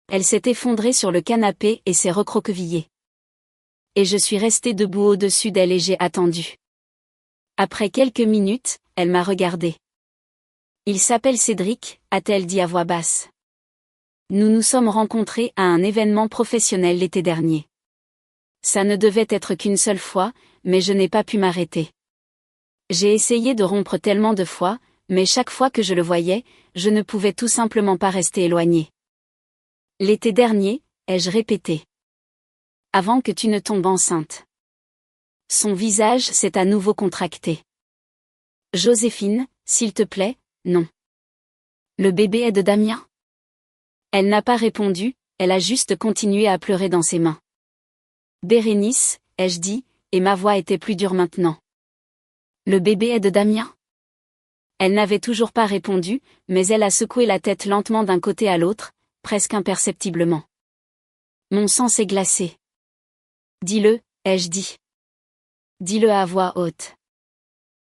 Elle s'est effondrée sur le canapé et s'est recroquevillée. Et je suis restée debout au-dessus d'elle et j'ai attendu. Après quelques minutes, elle m'a regardée. Il s'appelle Cédric, a-t-elle dit à voix basse. Nous nous sommes rencontrés à un événement professionnel l'été dernier. Ça ne devait être qu'une seule fois, mais je n'ai pas pu m'arrêter. J'ai essayé de rompre tellement de fois, mais chaque fois que je le voyais, je ne pouvais tout simplement pas rester éloignée. L'été dernier, ai-je répété. Avant que tu ne tombes enceinte. Son visage s'est à nouveau contracté. Joséphine, s'il te plaît, non. Le bébé est de Damien? Elle n'a pas répondu, elle a juste continué à pleurer dans ses mains. Bérénice, ai-je dit, et ma voix était plus dure maintenant. Le bébé est de Damien? Elle n'avait toujours pas répondu, mais elle a secoué la tête lentement d'un côté à l'autre, presque imperceptiblement. Mon sang s'est glacé. Dis-le, ai-je dit. Dis-le à voix haute.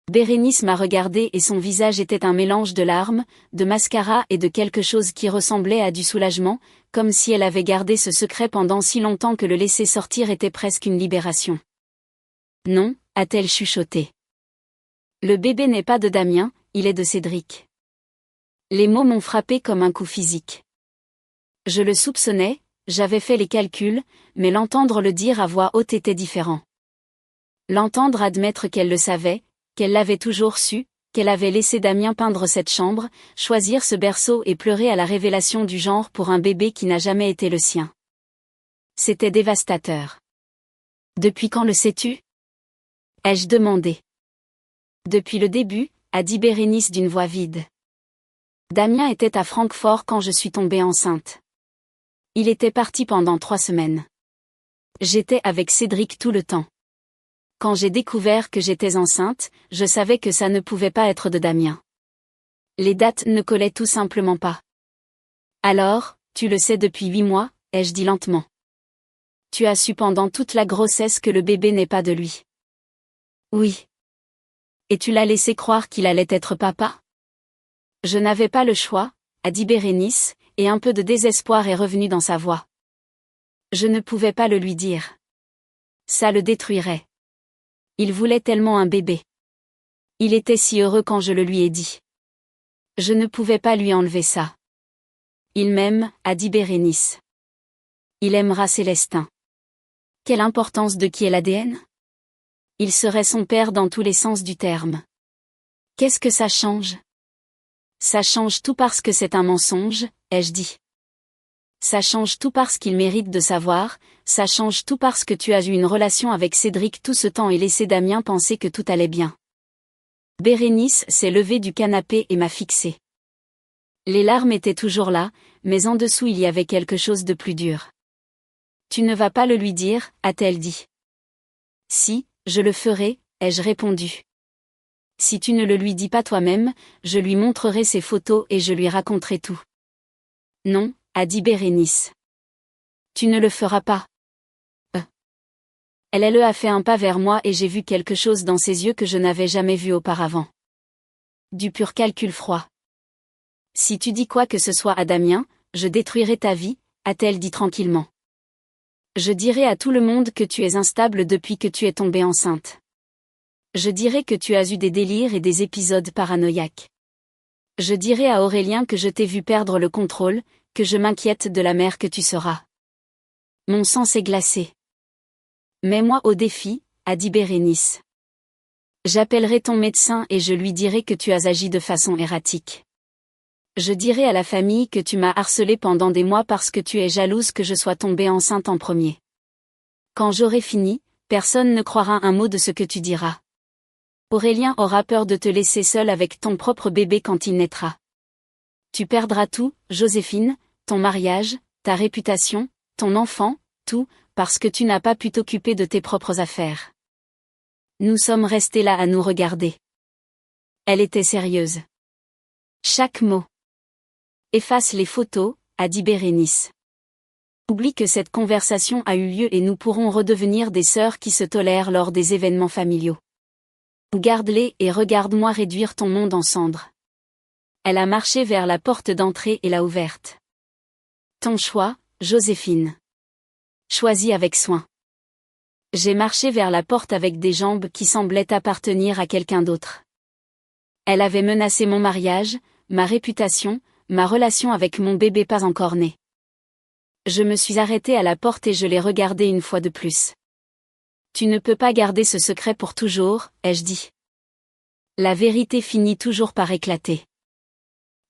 Bérénice m'a regardé et son visage était un mélange de larmes, de mascara et de quelque chose qui ressemblait à du soulagement, comme si elle avait gardé ce secret pendant si longtemps que le laisser sortir était presque une libération. Non, a-t-elle chuchoté. Le bébé n'est pas de Damien, il est de Cédric. Les mots m'ont frappé comme un coup physique. Je le soupçonnais, j'avais fait les calculs, mais l'entendre le dire à voix haute était différent. L'entendre admettre qu'elle le savait, qu'elle l'avait toujours su, qu'elle avait laissé Damien peindre cette chambre, choisir ce berceau et pleurer à la révélation du genre pour un bébé qui n'a jamais été le sien. C'était dévastateur. Depuis quand le sais-tu? Ai-je demandé. Depuis le début, a dit Bérénice d'une voix vide. Damien était à Francfort quand je suis tombée enceinte. Il était parti pendant 3 semaines. J'étais avec Cédric tout le temps. Quand j'ai découvert que j'étais enceinte, je savais que ça ne pouvait pas être de Damien. Les dates ne collaient tout simplement pas. Alors, tu le sais depuis 8 mois, ai-je dit lentement. Tu as su pendant toute la grossesse que le bébé n'est pas de lui. Oui. Et tu l'as laissé croire qu'il allait être papa? Je n'avais pas le choix, a dit Bérénice, et un peu de désespoir est revenu dans sa voix. Je ne pouvais pas le lui dire. Ça le détruirait. Il voulait tellement un bébé. Il était si heureux quand je le lui ai dit. Je ne pouvais pas lui enlever ça. Il m'aime, a dit Bérénice. Il aimera Célestin. Quelle importance de qui est l'ADN? Il serait son père dans tous les sens du terme. Qu'est-ce que ça change? Ça change tout parce que c'est un mensonge, ai-je dit. Ça change tout parce qu'il mérite de savoir, ça change tout parce que tu as eu une relation avec Cédric tout ce temps et laissé Damien penser que tout allait bien. Bérénice s'est levée du canapé et m'a fixée. Les larmes étaient toujours là, mais en dessous il y avait quelque chose de plus dur. Tu ne vas pas le lui dire, a-t-elle dit. Si, je le ferai, ai-je répondu. Si tu ne le lui dis pas toi-même, je lui montrerai ses photos et je lui raconterai tout. Non, a dit Bérénice. Tu ne le feras pas. Elle a fait un pas vers moi et j'ai vu quelque chose dans ses yeux que je n'avais jamais vu auparavant. Du pur calcul froid. Si tu dis quoi que ce soit à Damien, je détruirai ta vie, a-t-elle dit tranquillement. Je dirai à tout le monde que tu es instable depuis que tu es tombée enceinte. Je dirai que tu as eu des délires et des épisodes paranoïaques. Je dirai à Aurélien que je t'ai vu perdre le contrôle, que je m'inquiète de la mère que tu seras. Mon sang s'est glacé. Mets-moi au défi, a dit Bérénice. J'appellerai ton médecin et je lui dirai que tu as agi de façon erratique. Je dirai à la famille que tu m'as harcelé pendant des mois parce que tu es jalouse que je sois tombée enceinte en premier. Quand j'aurai fini, personne ne croira un mot de ce que tu diras. Aurélien aura peur de te laisser seule avec ton propre bébé quand il naîtra. Tu perdras tout, Joséphine, ton mariage, ta réputation, ton enfant, tout, parce que tu n'as pas pu t'occuper de tes propres affaires. Nous sommes restés là à nous regarder. Elle était sérieuse. Chaque mot. Efface les photos, a dit Bérénice. Oublie que cette conversation a eu lieu et nous pourrons redevenir des sœurs qui se tolèrent lors des événements familiaux. Garde-les et regarde-moi réduire ton monde en cendres. Elle a marché vers la porte d'entrée et l'a ouverte. Ton choix, Joséphine. Choisis avec soin. J'ai marché vers la porte avec des jambes qui semblaient appartenir à quelqu'un d'autre. Elle avait menacé mon mariage, ma réputation, ma relation avec mon bébé pas encore né. Je me suis arrêtée à la porte et je l'ai regardé une fois de plus. Tu ne peux pas garder ce secret pour toujours, ai-je dit. La vérité finit toujours par éclater.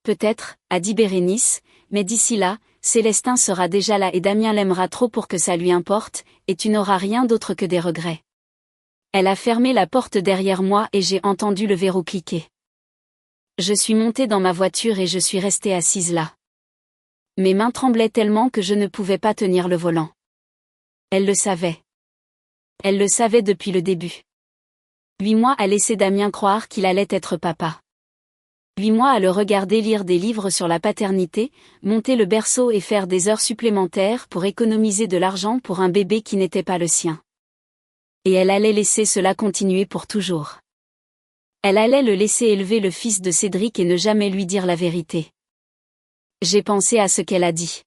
Peut-être, a dit Bérénice, mais d'ici là, Célestin sera déjà là et Damien l'aimera trop pour que ça lui importe, et tu n'auras rien d'autre que des regrets. Elle a fermé la porte derrière moi et j'ai entendu le verrou cliquer. Je suis montée dans ma voiture et je suis restée assise là. Mes mains tremblaient tellement que je ne pouvais pas tenir le volant. Elle le savait. Elle le savait depuis le début. 8 mois à laisser Damien croire qu'il allait être papa. 8 mois à le regarder lire des livres sur la paternité, monter le berceau et faire des heures supplémentaires pour économiser de l'argent pour un bébé qui n'était pas le sien. Et elle allait laisser cela continuer pour toujours. Elle allait le laisser élever le fils de Cédric et ne jamais lui dire la vérité. J'ai pensé à ce qu'elle a dit.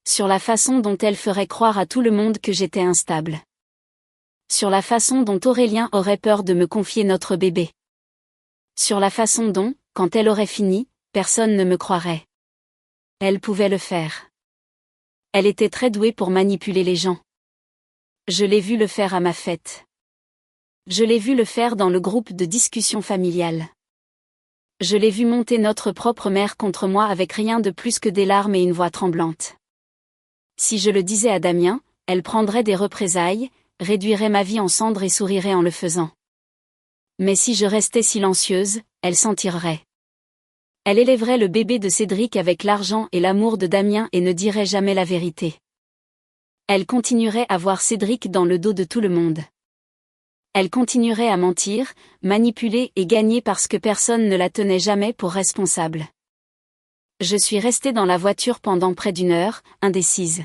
Sur la façon dont elle ferait croire à tout le monde que j'étais instable. Sur la façon dont Aurélien aurait peur de me confier notre bébé. Sur la façon dont, quand elle aurait fini, personne ne me croirait. Elle pouvait le faire. Elle était très douée pour manipuler les gens. Je l'ai vu le faire à ma fête. Je l'ai vu le faire dans le groupe de discussion familiale. Je l'ai vu monter notre propre mère contre moi avec rien de plus que des larmes et une voix tremblante. Si je le disais à Damien, elle prendrait des représailles, réduirait ma vie en cendres et sourirait en le faisant. Mais si je restais silencieuse, elle s'en tirerait. Elle élèverait le bébé de Cédric avec l'argent et l'amour de Damien et ne dirait jamais la vérité. Elle continuerait à voir Cédric dans le dos de tout le monde. Elle continuerait à mentir, manipuler et gagner parce que personne ne la tenait jamais pour responsable. Je suis restée dans la voiture pendant près d'1 heure, indécise.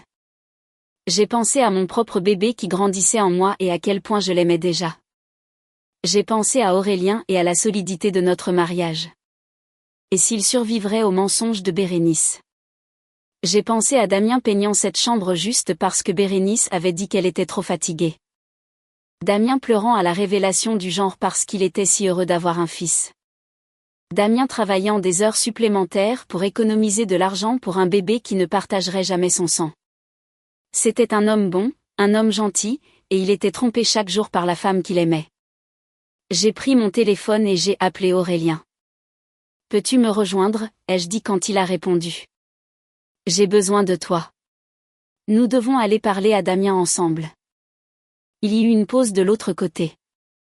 J'ai pensé à mon propre bébé qui grandissait en moi et à quel point je l'aimais déjà. J'ai pensé à Aurélien et à la solidité de notre mariage. Et s'il survivrait au mensonge de Bérénice. J'ai pensé à Damien peignant cette chambre juste parce que Bérénice avait dit qu'elle était trop fatiguée. Damien pleurant à la révélation du genre parce qu'il était si heureux d'avoir un fils. Damien travaillant des heures supplémentaires pour économiser de l'argent pour un bébé qui ne partagerait jamais son sang. C'était un homme bon, un homme gentil, et il était trompé chaque jour par la femme qu'il aimait. J'ai pris mon téléphone et j'ai appelé Aurélien. « Peux-tu me rejoindre ?» ai-je dit quand il a répondu. « J'ai besoin de toi. Nous devons aller parler à Damien ensemble. » Il y eut une pause de l'autre côté.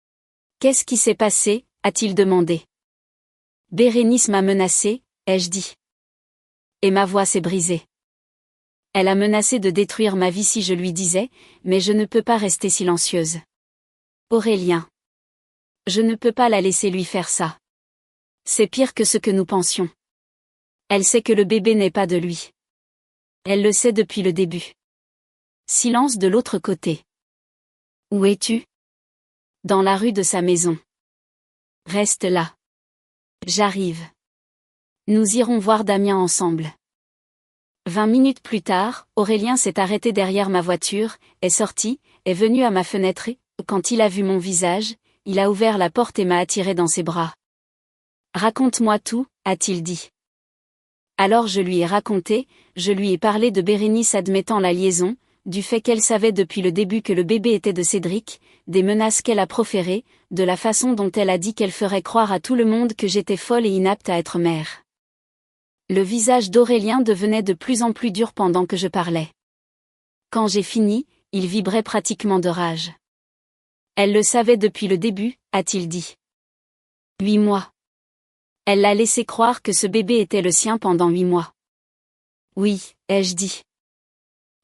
« Qu'est-ce qui s'est passé ?» a-t-il demandé. « Bérénice m'a menacé, ai-je dit. Et ma voix s'est brisée. Elle a menacé de détruire ma vie si je lui disais, mais je ne peux pas rester silencieuse. Aurélien. Je ne peux pas la laisser lui faire ça. C'est pire que ce que nous pensions. Elle sait que le bébé n'est pas de lui. Elle le sait depuis le début. Silence de l'autre côté. Où es-tu ? Dans la rue de sa maison. Reste là. J'arrive. Nous irons voir Damien ensemble. 20 minutes plus tard, Aurélien s'est arrêté derrière ma voiture, est sorti, est venu à ma fenêtre et, quand il a vu mon visage, il a ouvert la porte et m'a attiré dans ses bras. « Raconte-moi tout » a-t-il dit. Alors je lui ai raconté, je lui ai parlé de Bérénice admettant la liaison, du fait qu'elle savait depuis le début que le bébé était de Cédric, des menaces qu'elle a proférées, de la façon dont elle a dit qu'elle ferait croire à tout le monde que j'étais folle et inapte à être mère. Le visage d'Aurélien devenait de plus en plus dur pendant que je parlais. Quand j'ai fini, il vibrait pratiquement de rage. Elle le savait depuis le début, a-t-il dit. 8 mois. Elle l'a laissé croire que ce bébé était le sien pendant 8 mois. Oui, ai-je dit.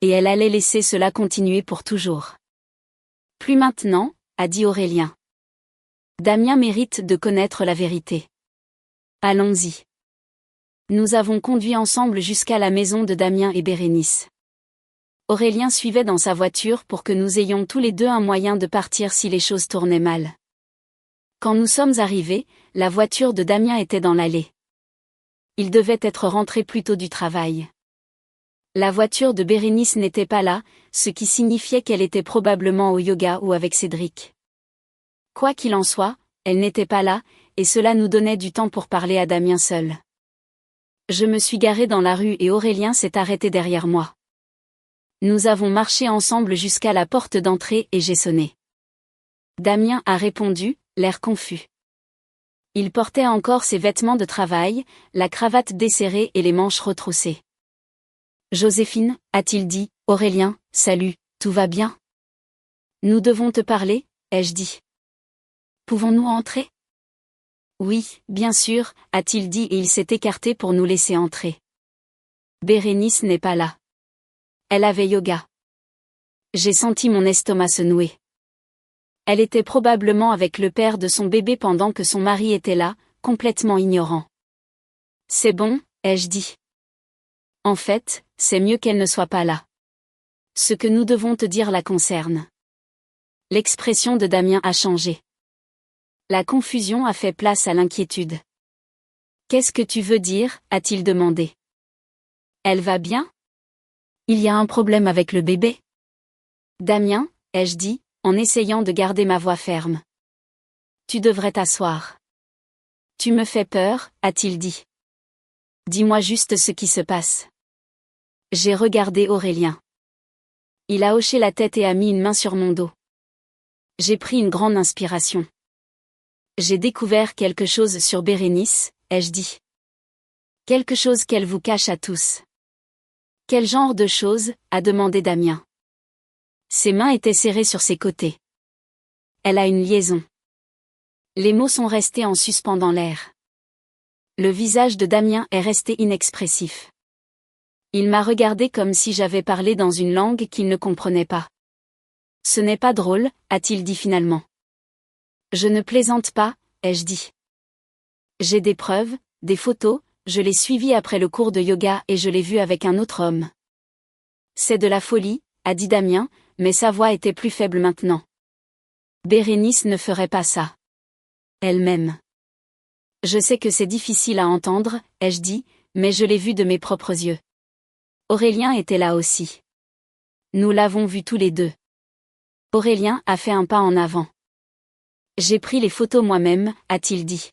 Et elle allait laisser cela continuer pour toujours. Plus maintenant, a dit Aurélien. Damien mérite de connaître la vérité. Allons-y. Nous avons conduit ensemble jusqu'à la maison de Damien et Bérénice. Aurélien suivait dans sa voiture pour que nous ayons tous les deux un moyen de partir si les choses tournaient mal. Quand nous sommes arrivés, la voiture de Damien était dans l'allée. Il devait être rentré plus tôt du travail. La voiture de Bérénice n'était pas là, ce qui signifiait qu'elle était probablement au yoga ou avec Cédric. Quoi qu'il en soit, elle n'était pas là, et cela nous donnait du temps pour parler à Damien seul. Je me suis garée dans la rue et Aurélien s'est arrêté derrière moi. Nous avons marché ensemble jusqu'à la porte d'entrée et j'ai sonné. Damien a répondu, l'air confus. Il portait encore ses vêtements de travail, la cravate desserrée et les manches retroussées. Joséphine, a-t-il dit, Aurélien, salut, tout va bien ? Nous devons te parler, ai-je dit. Pouvons-nous entrer ? Oui, bien sûr, a-t-il dit et il s'est écarté pour nous laisser entrer. Bérénice n'est pas là. Elle avait yoga. J'ai senti mon estomac se nouer. Elle était probablement avec le père de son bébé pendant que son mari était là, complètement ignorant. C'est bon, ai-je dit. En fait, c'est mieux qu'elle ne soit pas là. Ce que nous devons te dire la concerne. L'expression de Damien a changé. La confusion a fait place à l'inquiétude. Qu'est-ce que tu veux dire, a-t-il demandé. Elle va bien? Il y a un problème avec le bébé? Damien, ai-je dit, en essayant de garder ma voix ferme. Tu devrais t'asseoir. Tu me fais peur, a-t-il dit. Dis-moi juste ce qui se passe. J'ai regardé Aurélien. Il a hoché la tête et a mis une main sur mon dos. J'ai pris une grande inspiration. J'ai découvert quelque chose sur Bérénice, ai-je dit. Quelque chose qu'elle vous cache à tous. Quel genre de chose, a demandé Damien. Ses mains étaient serrées sur ses côtés. Elle a une liaison. Les mots sont restés en suspens dans l'air. Le visage de Damien est resté inexpressif. Il m'a regardé comme si j'avais parlé dans une langue qu'il ne comprenait pas. Ce n'est pas drôle, a-t-il dit finalement. Je ne plaisante pas, ai-je dit. J'ai des preuves, des photos, je l'ai suivi après le cours de yoga et je l'ai vu avec un autre homme. C'est de la folie, a dit Damien, mais sa voix était plus faible maintenant. Bérénice ne ferait pas ça. Elle-même. Je sais que c'est difficile à entendre, ai-je dit, mais je l'ai vu de mes propres yeux. Aurélien était là aussi. Nous l'avons vu tous les deux. Aurélien a fait un pas en avant. J'ai pris les photos moi-même, a-t-il dit.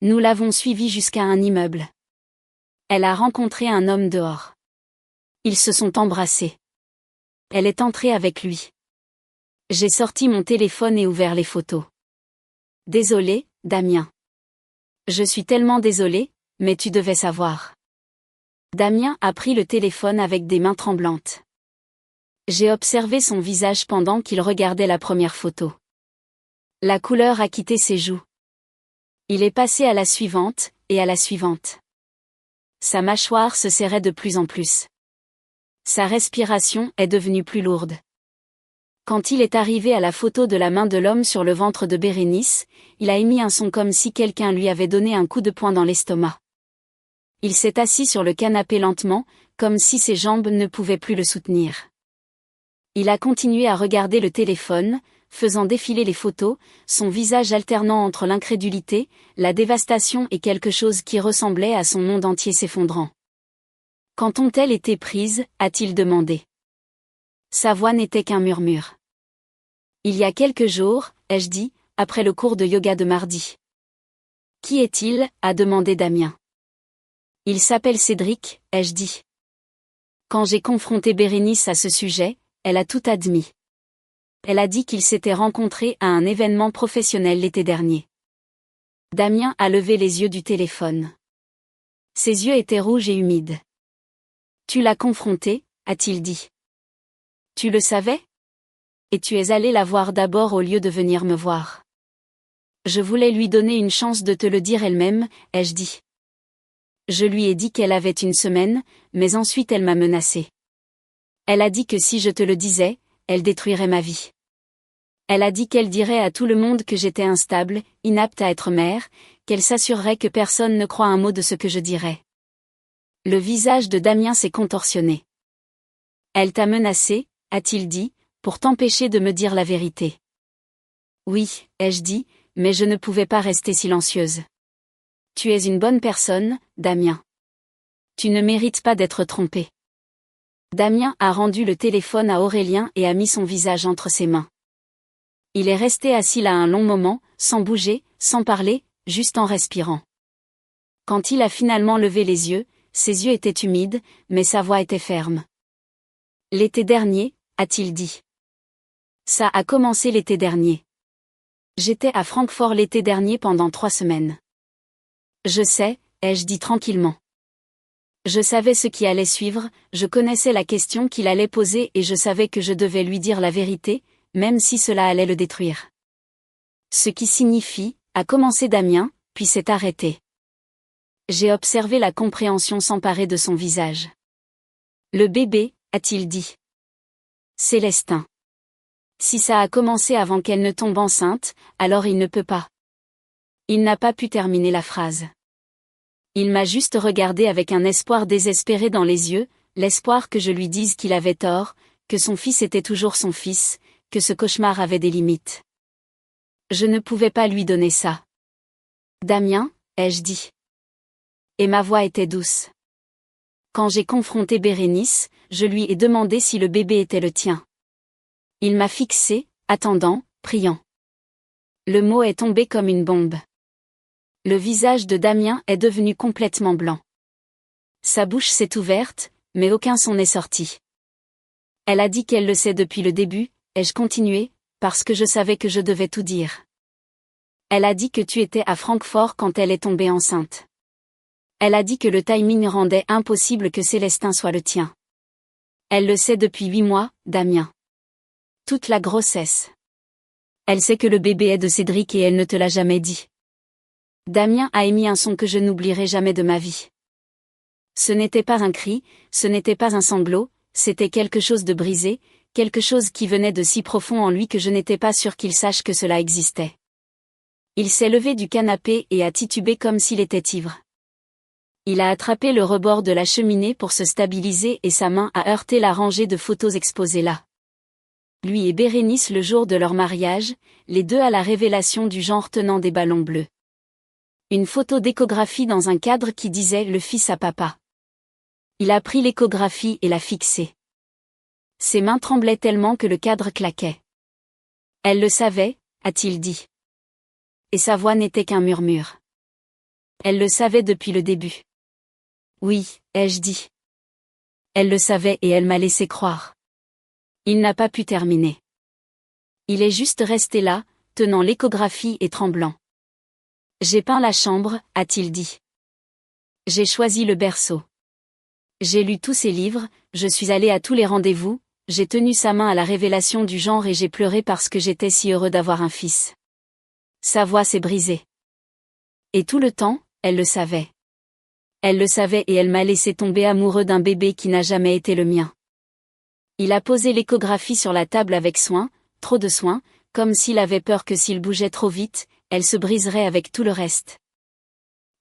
Nous l'avons suivi jusqu'à un immeuble. Elle a rencontré un homme dehors. Ils se sont embrassés. Elle est entrée avec lui. J'ai sorti mon téléphone et ouvert les photos. Désolé, Damien. Je suis tellement désolé, mais tu devais savoir. Damien a pris le téléphone avec des mains tremblantes. J'ai observé son visage pendant qu'il regardait la première photo. La couleur a quitté ses joues. Il est passé à la suivante, et à la suivante. Sa mâchoire se serrait de plus en plus. Sa respiration est devenue plus lourde. Quand il est arrivé à la photo de la main de l'homme sur le ventre de Bérénice, il a émis un son comme si quelqu'un lui avait donné un coup de poing dans l'estomac. Il s'est assis sur le canapé lentement, comme si ses jambes ne pouvaient plus le soutenir. Il a continué à regarder le téléphone, faisant défiler les photos, son visage alternant entre l'incrédulité, la dévastation et quelque chose qui ressemblait à son monde entier s'effondrant. Quand ont-elles été prises, a-t-il demandé. Sa voix n'était qu'un murmure. Il y a quelques jours, ai-je dit, après le cours de yoga de mardi. Qui est-il, a demandé Damien. Il s'appelle Cédric, ai-je dit. Quand j'ai confronté Bérénice à ce sujet, elle a tout admis. Elle a dit qu'ils s'étaient rencontrés à un événement professionnel l'été dernier. Damien a levé les yeux du téléphone. Ses yeux étaient rouges et humides. Tu l'as confronté, a-t-il dit. Tu le savais? Et tu es allé la voir d'abord au lieu de venir me voir. Je voulais lui donner une chance de te le dire elle-même, ai-je dit. Je lui ai dit qu'elle avait une semaine, mais ensuite elle m'a menacé. Elle a dit que si je te le disais, elle détruirait ma vie. Elle a dit qu'elle dirait à tout le monde que j'étais instable, inapte à être mère, qu'elle s'assurerait que personne ne croit un mot de ce que je dirais. Le visage de Damien s'est contorsionné. Elle t'a menacé, a-t-il dit, pour t'empêcher de me dire la vérité. Oui, ai-je dit, mais je ne pouvais pas rester silencieuse. Tu es une bonne personne, Damien. Tu ne mérites pas d'être trompé. Damien a rendu le téléphone à Aurélien et a mis son visage entre ses mains. Il est resté assis là un long moment, sans bouger, sans parler, juste en respirant. Quand il a finalement levé les yeux, ses yeux étaient humides, mais sa voix était ferme. L'été dernier, a-t-il dit. Ça a commencé l'été dernier. J'étais à Francfort l'été dernier pendant 3 semaines. Je sais, ai-je dit tranquillement. Je savais ce qui allait suivre, je connaissais la question qu'il allait poser et je savais que je devais lui dire la vérité, même si cela allait le détruire. Ce qui signifie, a commencé Damien, puis s'est arrêté. J'ai observé la compréhension s'emparer de son visage. Le bébé, a-t-il dit. Célestin. Si ça a commencé avant qu'elle ne tombe enceinte, alors il ne peut pas. Il n'a pas pu terminer la phrase. Il m'a juste regardé avec un espoir désespéré dans les yeux, l'espoir que je lui dise qu'il avait tort, que son fils était toujours son fils, que ce cauchemar avait des limites. Je ne pouvais pas lui donner ça. Damien, ai-je dit. Et ma voix était douce. Quand j'ai confronté Bérénice, je lui ai demandé si le bébé était le tien. Il m'a fixé, attendant, priant. Le mot est tombé comme une bombe. Le visage de Damien est devenu complètement blanc. Sa bouche s'est ouverte, mais aucun son n'est sorti. Elle a dit qu'elle le sait depuis le début, ai-je continué, parce que je savais que je devais tout dire. Elle a dit que tu étais à Francfort quand elle est tombée enceinte. Elle a dit que le timing rendait impossible que Célestin soit le tien. Elle le sait depuis 8 mois, Damien. Toute la grossesse. Elle sait que le bébé est de Cédric et elle ne te l'a jamais dit. Damien a émis un son que je n'oublierai jamais de ma vie. Ce n'était pas un cri, ce n'était pas un sanglot, c'était quelque chose de brisé, quelque chose qui venait de si profond en lui que je n'étais pas sûr qu'il sache que cela existait. Il s'est levé du canapé et a titubé comme s'il était ivre. Il a attrapé le rebord de la cheminée pour se stabiliser et sa main a heurté la rangée de photos exposées là. Lui et Bérénice le jour de leur mariage, les deux à la révélation du genre tenant des ballons bleus. Une photo d'échographie dans un cadre qui disait « Le fils à papa ». Il a pris l'échographie et l'a fixée. Ses mains tremblaient tellement que le cadre claquait. Elle le savait, a-t-il dit. Et sa voix n'était qu'un murmure. Elle le savait depuis le début. Oui, ai-je dit. Elle le savait et elle m'a laissé croire. Il n'a pas pu terminer. Il est juste resté là, tenant l'échographie et tremblant. J'ai peint la chambre, a-t-il dit. J'ai choisi le berceau. J'ai lu tous ses livres, je suis allé à tous les rendez-vous, j'ai tenu sa main à la révélation du genre et j'ai pleuré parce que j'étais si heureux d'avoir un fils. Sa voix s'est brisée. Et tout le temps, elle le savait. Elle le savait et elle m'a laissé tomber amoureux d'un bébé qui n'a jamais été le mien. Il a posé l'échographie sur la table avec soin, trop de soin, comme s'il avait peur que s'il bougeait trop vite, elle se briserait avec tout le reste.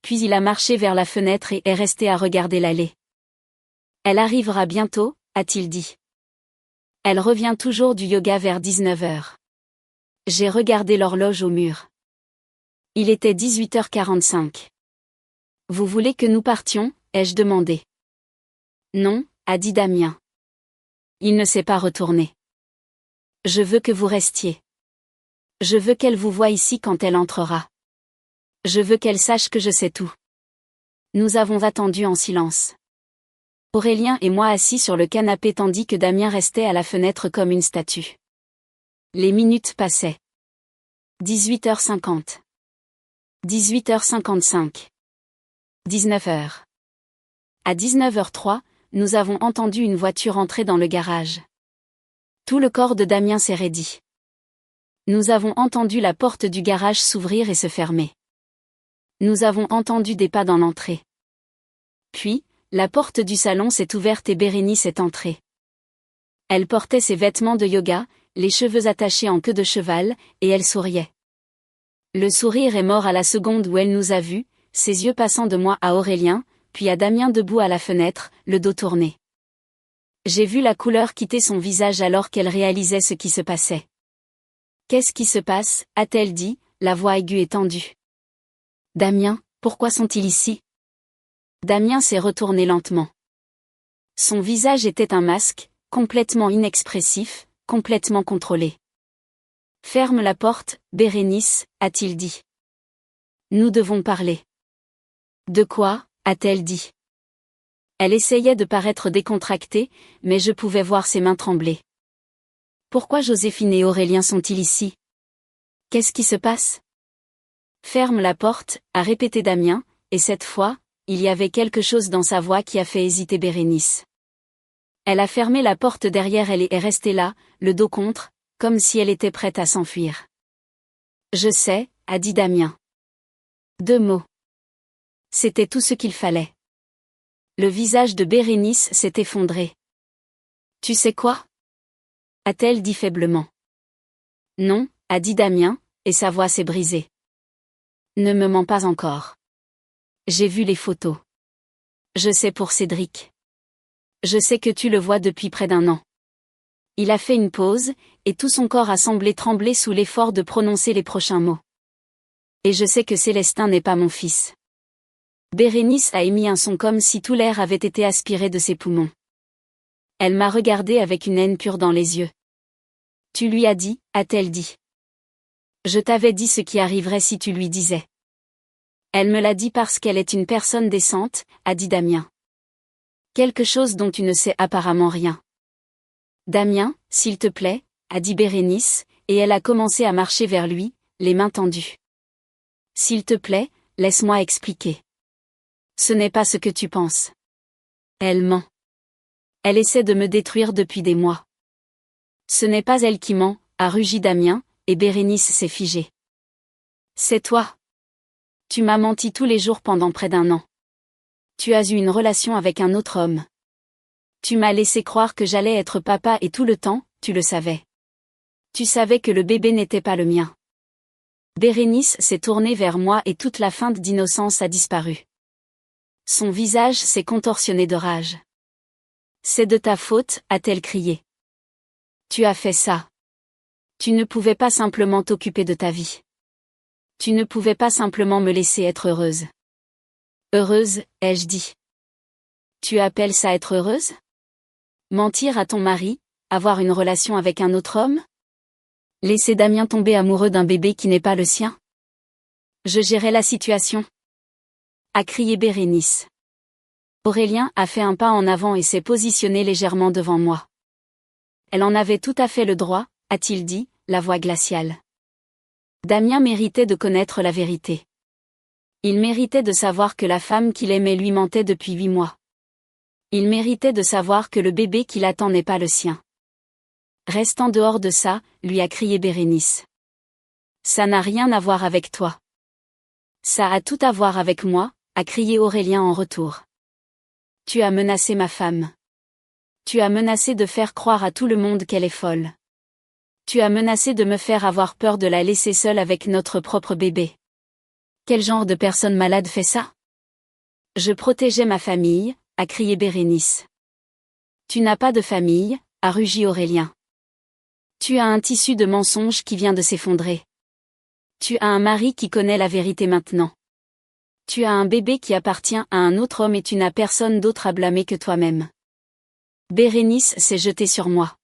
Puis il a marché vers la fenêtre et est resté à regarder l'allée. Elle arrivera bientôt, a-t-il dit. Elle revient toujours du yoga vers 19h. J'ai regardé l'horloge au mur. Il était 18h45. Vous voulez que nous partions, ai-je demandé. Non, a dit Damien. Il ne s'est pas retourné. Je veux que vous restiez. Je veux qu'elle vous voie ici quand elle entrera. Je veux qu'elle sache que je sais tout. Nous avons attendu en silence. Aurélien et moi assis sur le canapé tandis que Damien restait à la fenêtre comme une statue. Les minutes passaient. 18h50. 18h55. 19h. À 19h03, nous avons entendu une voiture entrer dans le garage. Tout le corps de Damien s'est raidi. Nous avons entendu la porte du garage s'ouvrir et se fermer. Nous avons entendu des pas dans l'entrée. Puis, la porte du salon s'est ouverte et Bérénice est entrée. Elle portait ses vêtements de yoga, les cheveux attachés en queue de cheval, et elle souriait. Le sourire est mort à la seconde où elle nous a vus, ses yeux passant de moi à Aurélien, puis à Damien debout à la fenêtre, le dos tourné. J'ai vu la couleur quitter son visage alors qu'elle réalisait ce qui se passait. Qu'est-ce qui se passe, a-t-elle dit, la voix aiguë et tendue. Damien, pourquoi sont-ils ici? Damien s'est retourné lentement. Son visage était un masque, complètement inexpressif, complètement contrôlé. Ferme la porte, Bérénice, a-t-il dit. Nous devons parler. De quoi, a-t-elle dit. Elle essayait de paraître décontractée, mais je pouvais voir ses mains trembler. Pourquoi Joséphine et Aurélien sont-ils ici? Qu'est-ce qui se passe? Ferme la porte, a répété Damien, et cette fois, il y avait quelque chose dans sa voix qui a fait hésiter Bérénice. Elle a fermé la porte derrière elle et est restée là, le dos contre, comme si elle était prête à s'enfuir. Je sais, a dit Damien. 2 mots. C'était tout ce qu'il fallait. Le visage de Bérénice s'est effondré. Tu sais quoi? A-t-elle dit faiblement. Non, a dit Damien, et sa voix s'est brisée. Ne me mens pas encore. J'ai vu les photos. Je sais pour Cédric. Je sais que tu le vois depuis près d'1 an. Il a fait une pause, et tout son corps a semblé trembler sous l'effort de prononcer les prochains mots. Et je sais que Célestin n'est pas mon fils. Bérénice a émis un son comme si tout l'air avait été aspiré de ses poumons. Elle m'a regardé avec une haine pure dans les yeux. Tu lui as dit, a-t-elle dit. Je t'avais dit ce qui arriverait si tu lui disais. Elle me l'a dit parce qu'elle est une personne décente, a dit Damien. Quelque chose dont tu ne sais apparemment rien. Damien, s'il te plaît, a dit Bérénice, et elle a commencé à marcher vers lui, les mains tendues. S'il te plaît, laisse-moi expliquer. Ce n'est pas ce que tu penses. Elle ment. Elle essaie de me détruire depuis des mois. Ce n'est pas elle qui ment, a rugi Damien, et Bérénice s'est figée. C'est toi. Tu m'as menti tous les jours pendant près d'1 an. Tu as eu une relation avec un autre homme. Tu m'as laissé croire que j'allais être papa et tout le temps, tu le savais. Tu savais que le bébé n'était pas le mien. Bérénice s'est tournée vers moi et toute la feinte d'innocence a disparu. Son visage s'est contorsionné de rage. C'est de ta faute, a-t-elle crié. Tu as fait ça. Tu ne pouvais pas simplement t'occuper de ta vie. Tu ne pouvais pas simplement me laisser être heureuse. Heureuse, ai-je dit. Tu appelles ça être heureuse? Mentir à ton mari, avoir une relation avec un autre homme? Laisser Damien tomber amoureux d'un bébé qui n'est pas le sien? Je gérais la situation. A crié Bérénice. Aurélien a fait un pas en avant et s'est positionné légèrement devant moi. Elle en avait tout à fait le droit, a-t-il dit, la voix glaciale. Damien méritait de connaître la vérité. Il méritait de savoir que la femme qu'il aimait lui mentait depuis 8 mois. Il méritait de savoir que le bébé qu'il attend n'est pas le sien. Reste en dehors de ça, lui a crié Bérénice. Ça n'a rien à voir avec toi. Ça a tout à voir avec moi, a crié Aurélien en retour. Tu as menacé ma femme. Tu as menacé de faire croire à tout le monde qu'elle est folle. Tu as menacé de me faire avoir peur de la laisser seule avec notre propre bébé. Quel genre de personne malade fait ça? Je protégeais ma famille, a crié Bérénice. Tu n'as pas de famille, a rugi Aurélien. Tu as un tissu de mensonges qui vient de s'effondrer. Tu as un mari qui connaît la vérité maintenant. Tu as un bébé qui appartient à un autre homme et tu n'as personne d'autre à blâmer que toi-même. Bérénice s'est jetée sur moi.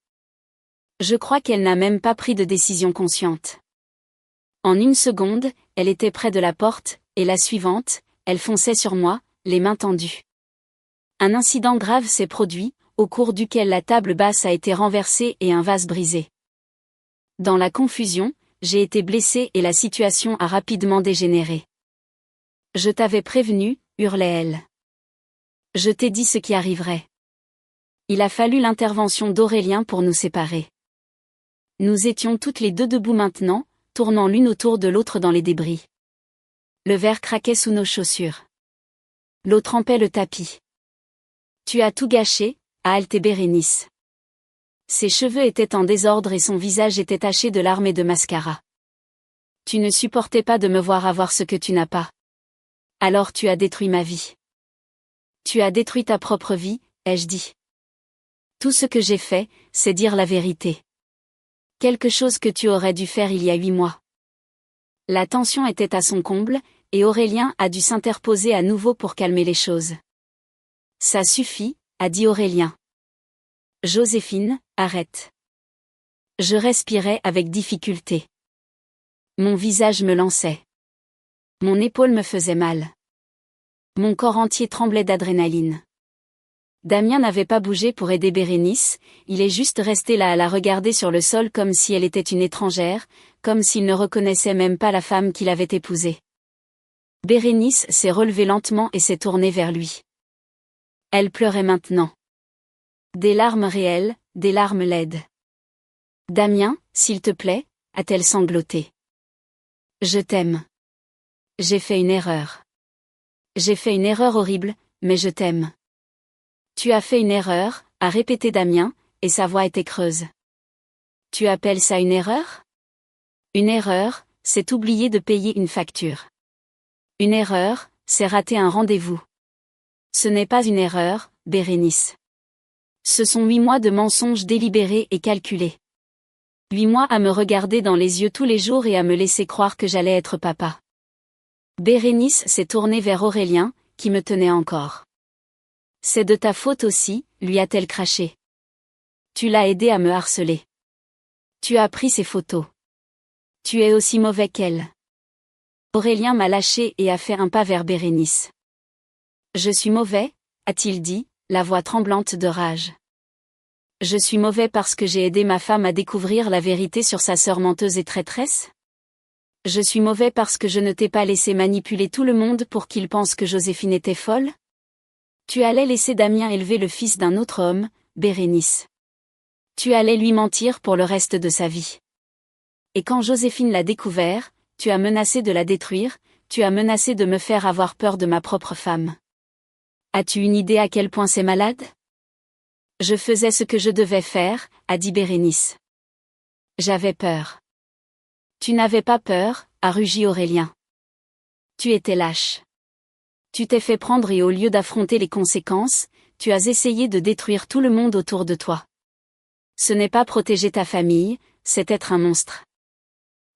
Je crois qu'elle n'a même pas pris de décision consciente. En 1 seconde, elle était près de la porte, et la suivante, elle fonçait sur moi, les mains tendues. Un incident grave s'est produit, au cours duquel la table basse a été renversée et un vase brisé. Dans la confusion, j'ai été blessée et la situation a rapidement dégénéré. Je t'avais prévenu, hurlait-elle. Je t'ai dit ce qui arriverait. Il a fallu l'intervention d'Aurélien pour nous séparer. Nous étions toutes les deux debout maintenant, tournant l'une autour de l'autre dans les débris. Le verre craquait sous nos chaussures. L'eau trempait le tapis. Tu as tout gâché, a haleté Bérénice. Ses cheveux étaient en désordre et son visage était taché de larmes et de mascara. Tu ne supportais pas de me voir avoir ce que tu n'as pas. Alors tu as détruit ma vie. Tu as détruit ta propre vie, ai-je dit. Tout ce que j'ai fait, c'est dire la vérité. Quelque chose que tu aurais dû faire il y a 8 mois. La tension était à son comble, et Aurélien a dû s'interposer à nouveau pour calmer les choses. Ça suffit, a dit Aurélien. Joséphine, arrête. Je respirais avec difficulté. Mon visage me lançait. Mon épaule me faisait mal. Mon corps entier tremblait d'adrénaline. Damien n'avait pas bougé pour aider Bérénice, il est juste resté là à la regarder sur le sol comme si elle était une étrangère, comme s'il ne reconnaissait même pas la femme qu'il avait épousée. Bérénice s'est relevée lentement et s'est tournée vers lui. Elle pleurait maintenant. Des larmes réelles, des larmes laides. Damien, s'il te plaît, a-t-elle sangloté. Je t'aime. J'ai fait une erreur. J'ai fait une erreur horrible, mais je t'aime. Tu as fait une erreur, a répété Damien, et sa voix était creuse. Tu appelles ça une erreur? Une erreur, c'est oublier de payer une facture. Une erreur, c'est rater un rendez-vous. Ce n'est pas une erreur, Bérénice. Ce sont 8 mois de mensonges délibérés et calculés. 8 mois à me regarder dans les yeux tous les jours et à me laisser croire que j'allais être papa. Bérénice s'est tournée vers Aurélien, qui me tenait encore. C'est de ta faute aussi, lui a-t-elle craché. Tu l'as aidé à me harceler. Tu as pris ses photos. Tu es aussi mauvais qu'elle. Aurélien m'a lâché et a fait un pas vers Bérénice. Je suis mauvais, a-t-il dit, la voix tremblante de rage. Je suis mauvais parce que j'ai aidé ma femme à découvrir la vérité sur sa sœur menteuse et traîtresse? Je suis mauvais parce que je ne t'ai pas laissé manipuler tout le monde pour qu'il pense que Joséphine était folle? Tu allais laisser Damien élever le fils d'un autre homme, Bérénice. Tu allais lui mentir pour le reste de sa vie. Et quand Joséphine l'a découvert, tu as menacé de la détruire, tu as menacé de me faire avoir peur de ma propre femme. As-tu une idée à quel point c'est malade? Je faisais ce que je devais faire, a dit Bérénice. J'avais peur. Tu n'avais pas peur, a rugi Aurélien. Tu étais lâche. Tu t'es fait prendre et au lieu d'affronter les conséquences, tu as essayé de détruire tout le monde autour de toi. Ce n'est pas protéger ta famille, c'est être un monstre.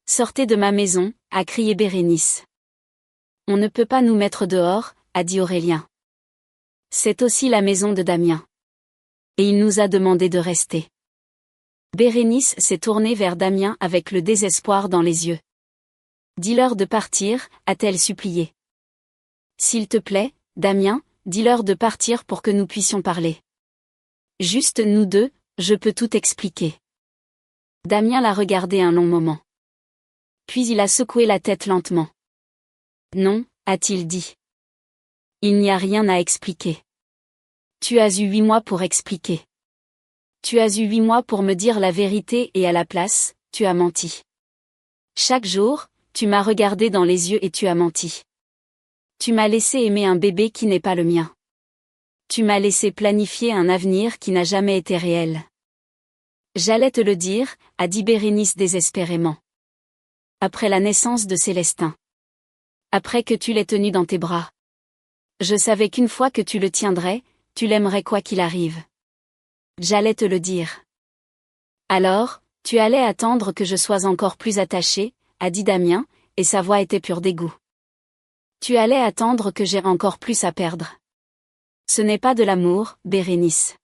Sortez de ma maison, a crié Bérénice. On ne peut pas nous mettre dehors, a dit Aurélien. C'est aussi la maison de Damien. Et il nous a demandé de rester. Bérénice s'est tournée vers Damien avec le désespoir dans les yeux. Dis-leur de partir, a-t-elle supplié. S'il te plaît, Damien, dis-leur de partir pour que nous puissions parler. Juste nous deux, je peux tout expliquer. Damien l'a regardé un long moment. Puis il a secoué la tête lentement. Non, a-t-il dit. Il n'y a rien à expliquer. Tu as eu 8 mois pour expliquer. Tu as eu 8 mois pour me dire la vérité et à la place, tu as menti. Chaque jour, tu m'as regardé dans les yeux et tu as menti. Tu m'as laissé aimer un bébé qui n'est pas le mien. Tu m'as laissé planifier un avenir qui n'a jamais été réel. J'allais te le dire, a dit Bérénice désespérément. Après la naissance de Célestin. Après que tu l'aies tenu dans tes bras. Je savais qu'une fois que tu le tiendrais, tu l'aimerais quoi qu'il arrive. J'allais te le dire. Alors, tu allais attendre que je sois encore plus attachée, a dit Damien, et sa voix était pure dégoût. Tu allais attendre que j'aie encore plus à perdre. Ce n'est pas de l'amour, Bérénice.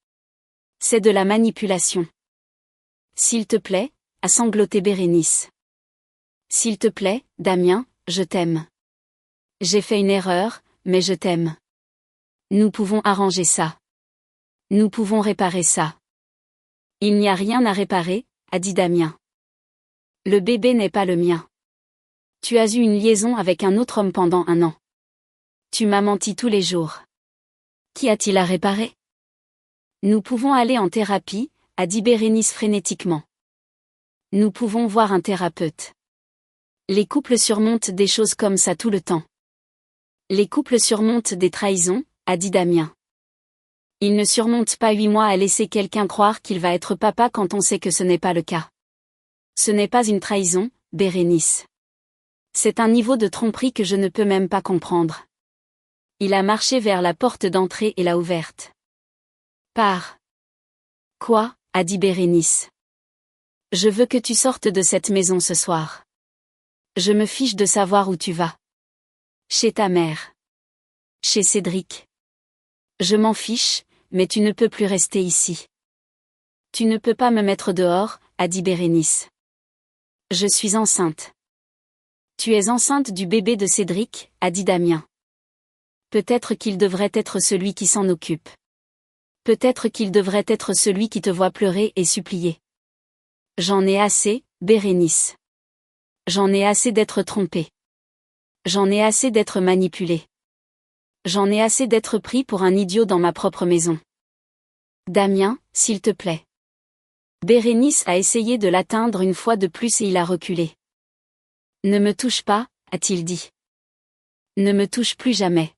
C'est de la manipulation. S'il te plaît, a sangloté Bérénice. S'il te plaît, Damien, je t'aime. J'ai fait une erreur, mais je t'aime. Nous pouvons arranger ça. Nous pouvons réparer ça. Il n'y a rien à réparer, a dit Damien. Le bébé n'est pas le mien. Tu as eu une liaison avec un autre homme pendant 1 an. Tu m'as menti tous les jours. Qu'y a-t-il à réparer? Nous pouvons aller en thérapie, a dit Bérénice frénétiquement. Nous pouvons voir un thérapeute. Les couples surmontent des choses comme ça tout le temps. Les couples surmontent des trahisons, a dit Damien. Ils ne surmontent pas 8 mois à laisser quelqu'un croire qu'il va être papa quand on sait que ce n'est pas le cas. Ce n'est pas une trahison, Bérénice. C'est un niveau de tromperie que je ne peux même pas comprendre. Il a marché vers la porte d'entrée et l'a ouverte. Pars. Quoi, a dit Bérénice. Je veux que tu sortes de cette maison ce soir. Je me fiche de savoir où tu vas. Chez ta mère. Chez Cédric. Je m'en fiche, mais tu ne peux plus rester ici. Tu ne peux pas me mettre dehors, a dit Bérénice. Je suis enceinte. Tu es enceinte du bébé de Cédric, a dit Damien. Peut-être qu'il devrait être celui qui s'en occupe. Peut-être qu'il devrait être celui qui te voit pleurer et supplier. J'en ai assez, Bérénice. J'en ai assez d'être trompée. J'en ai assez d'être manipulée. J'en ai assez d'être pris pour un idiot dans ma propre maison. Damien, s'il te plaît. Bérénice a essayé de l'atteindre une fois de plus et il a reculé. Ne me touche pas, a-t-il dit. Ne me touche plus jamais.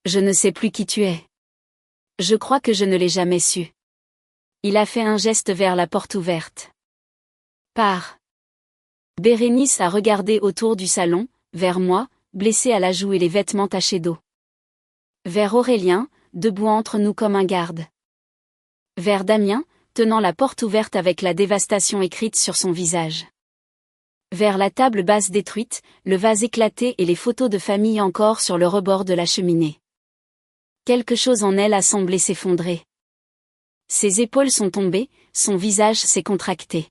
Je ne sais plus qui tu es. Je crois que je ne l'ai jamais su. Il a fait un geste vers la porte ouverte. Pars. Bérénice a regardé autour du salon, vers moi, blessé à la joue et les vêtements tachés d'eau. Vers Aurélien, debout entre nous comme un garde. Vers Damien, tenant la porte ouverte avec la dévastation écrite sur son visage. Vers la table basse détruite, le vase éclaté et les photos de famille encore sur le rebord de la cheminée. Quelque chose en elle a semblé s'effondrer. Ses épaules sont tombées, son visage s'est contracté.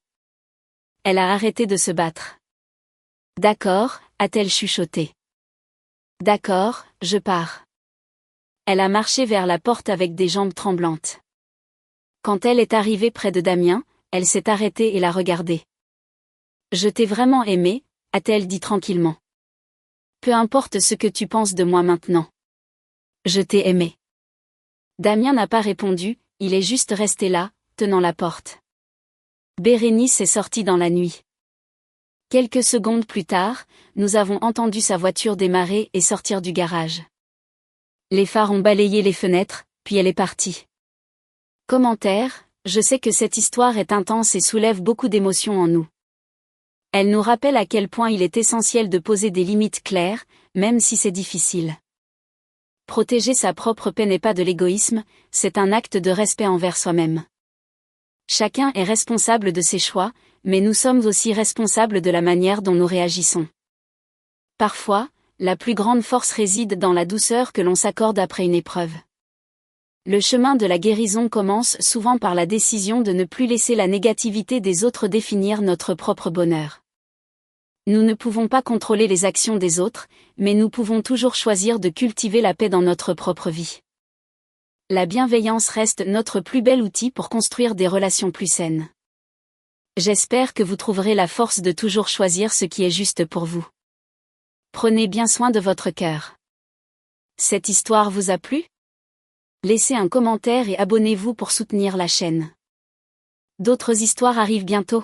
Elle a arrêté de se battre. D'accord, a-t-elle chuchoté. D'accord, je pars. Elle a marché vers la porte avec des jambes tremblantes. Quand elle est arrivée près de Damien, elle s'est arrêtée et l'a regardé. Je t'ai vraiment aimé, a-t-elle dit tranquillement. Peu importe ce que tu penses de moi maintenant. Je t'ai aimé. Damien n'a pas répondu, il est juste resté là, tenant la porte. Bérénice est sortie dans la nuit. Quelques secondes plus tard, nous avons entendu sa voiture démarrer et sortir du garage. Les phares ont balayé les fenêtres, puis elle est partie. Commentaire, je sais que cette histoire est intense et soulève beaucoup d'émotions en nous. Elle nous rappelle à quel point il est essentiel de poser des limites claires, même si c'est difficile. Protéger sa propre paix n'est pas de l'égoïsme, c'est un acte de respect envers soi-même. Chacun est responsable de ses choix, mais nous sommes aussi responsables de la manière dont nous réagissons. Parfois, la plus grande force réside dans la douceur que l'on s'accorde après une épreuve. Le chemin de la guérison commence souvent par la décision de ne plus laisser la négativité des autres définir notre propre bonheur. Nous ne pouvons pas contrôler les actions des autres, mais nous pouvons toujours choisir de cultiver la paix dans notre propre vie. La bienveillance reste notre plus bel outil pour construire des relations plus saines. J'espère que vous trouverez la force de toujours choisir ce qui est juste pour vous. Prenez bien soin de votre cœur. Cette histoire vous a plu? Laissez un commentaire et abonnez-vous pour soutenir la chaîne. D'autres histoires arrivent bientôt.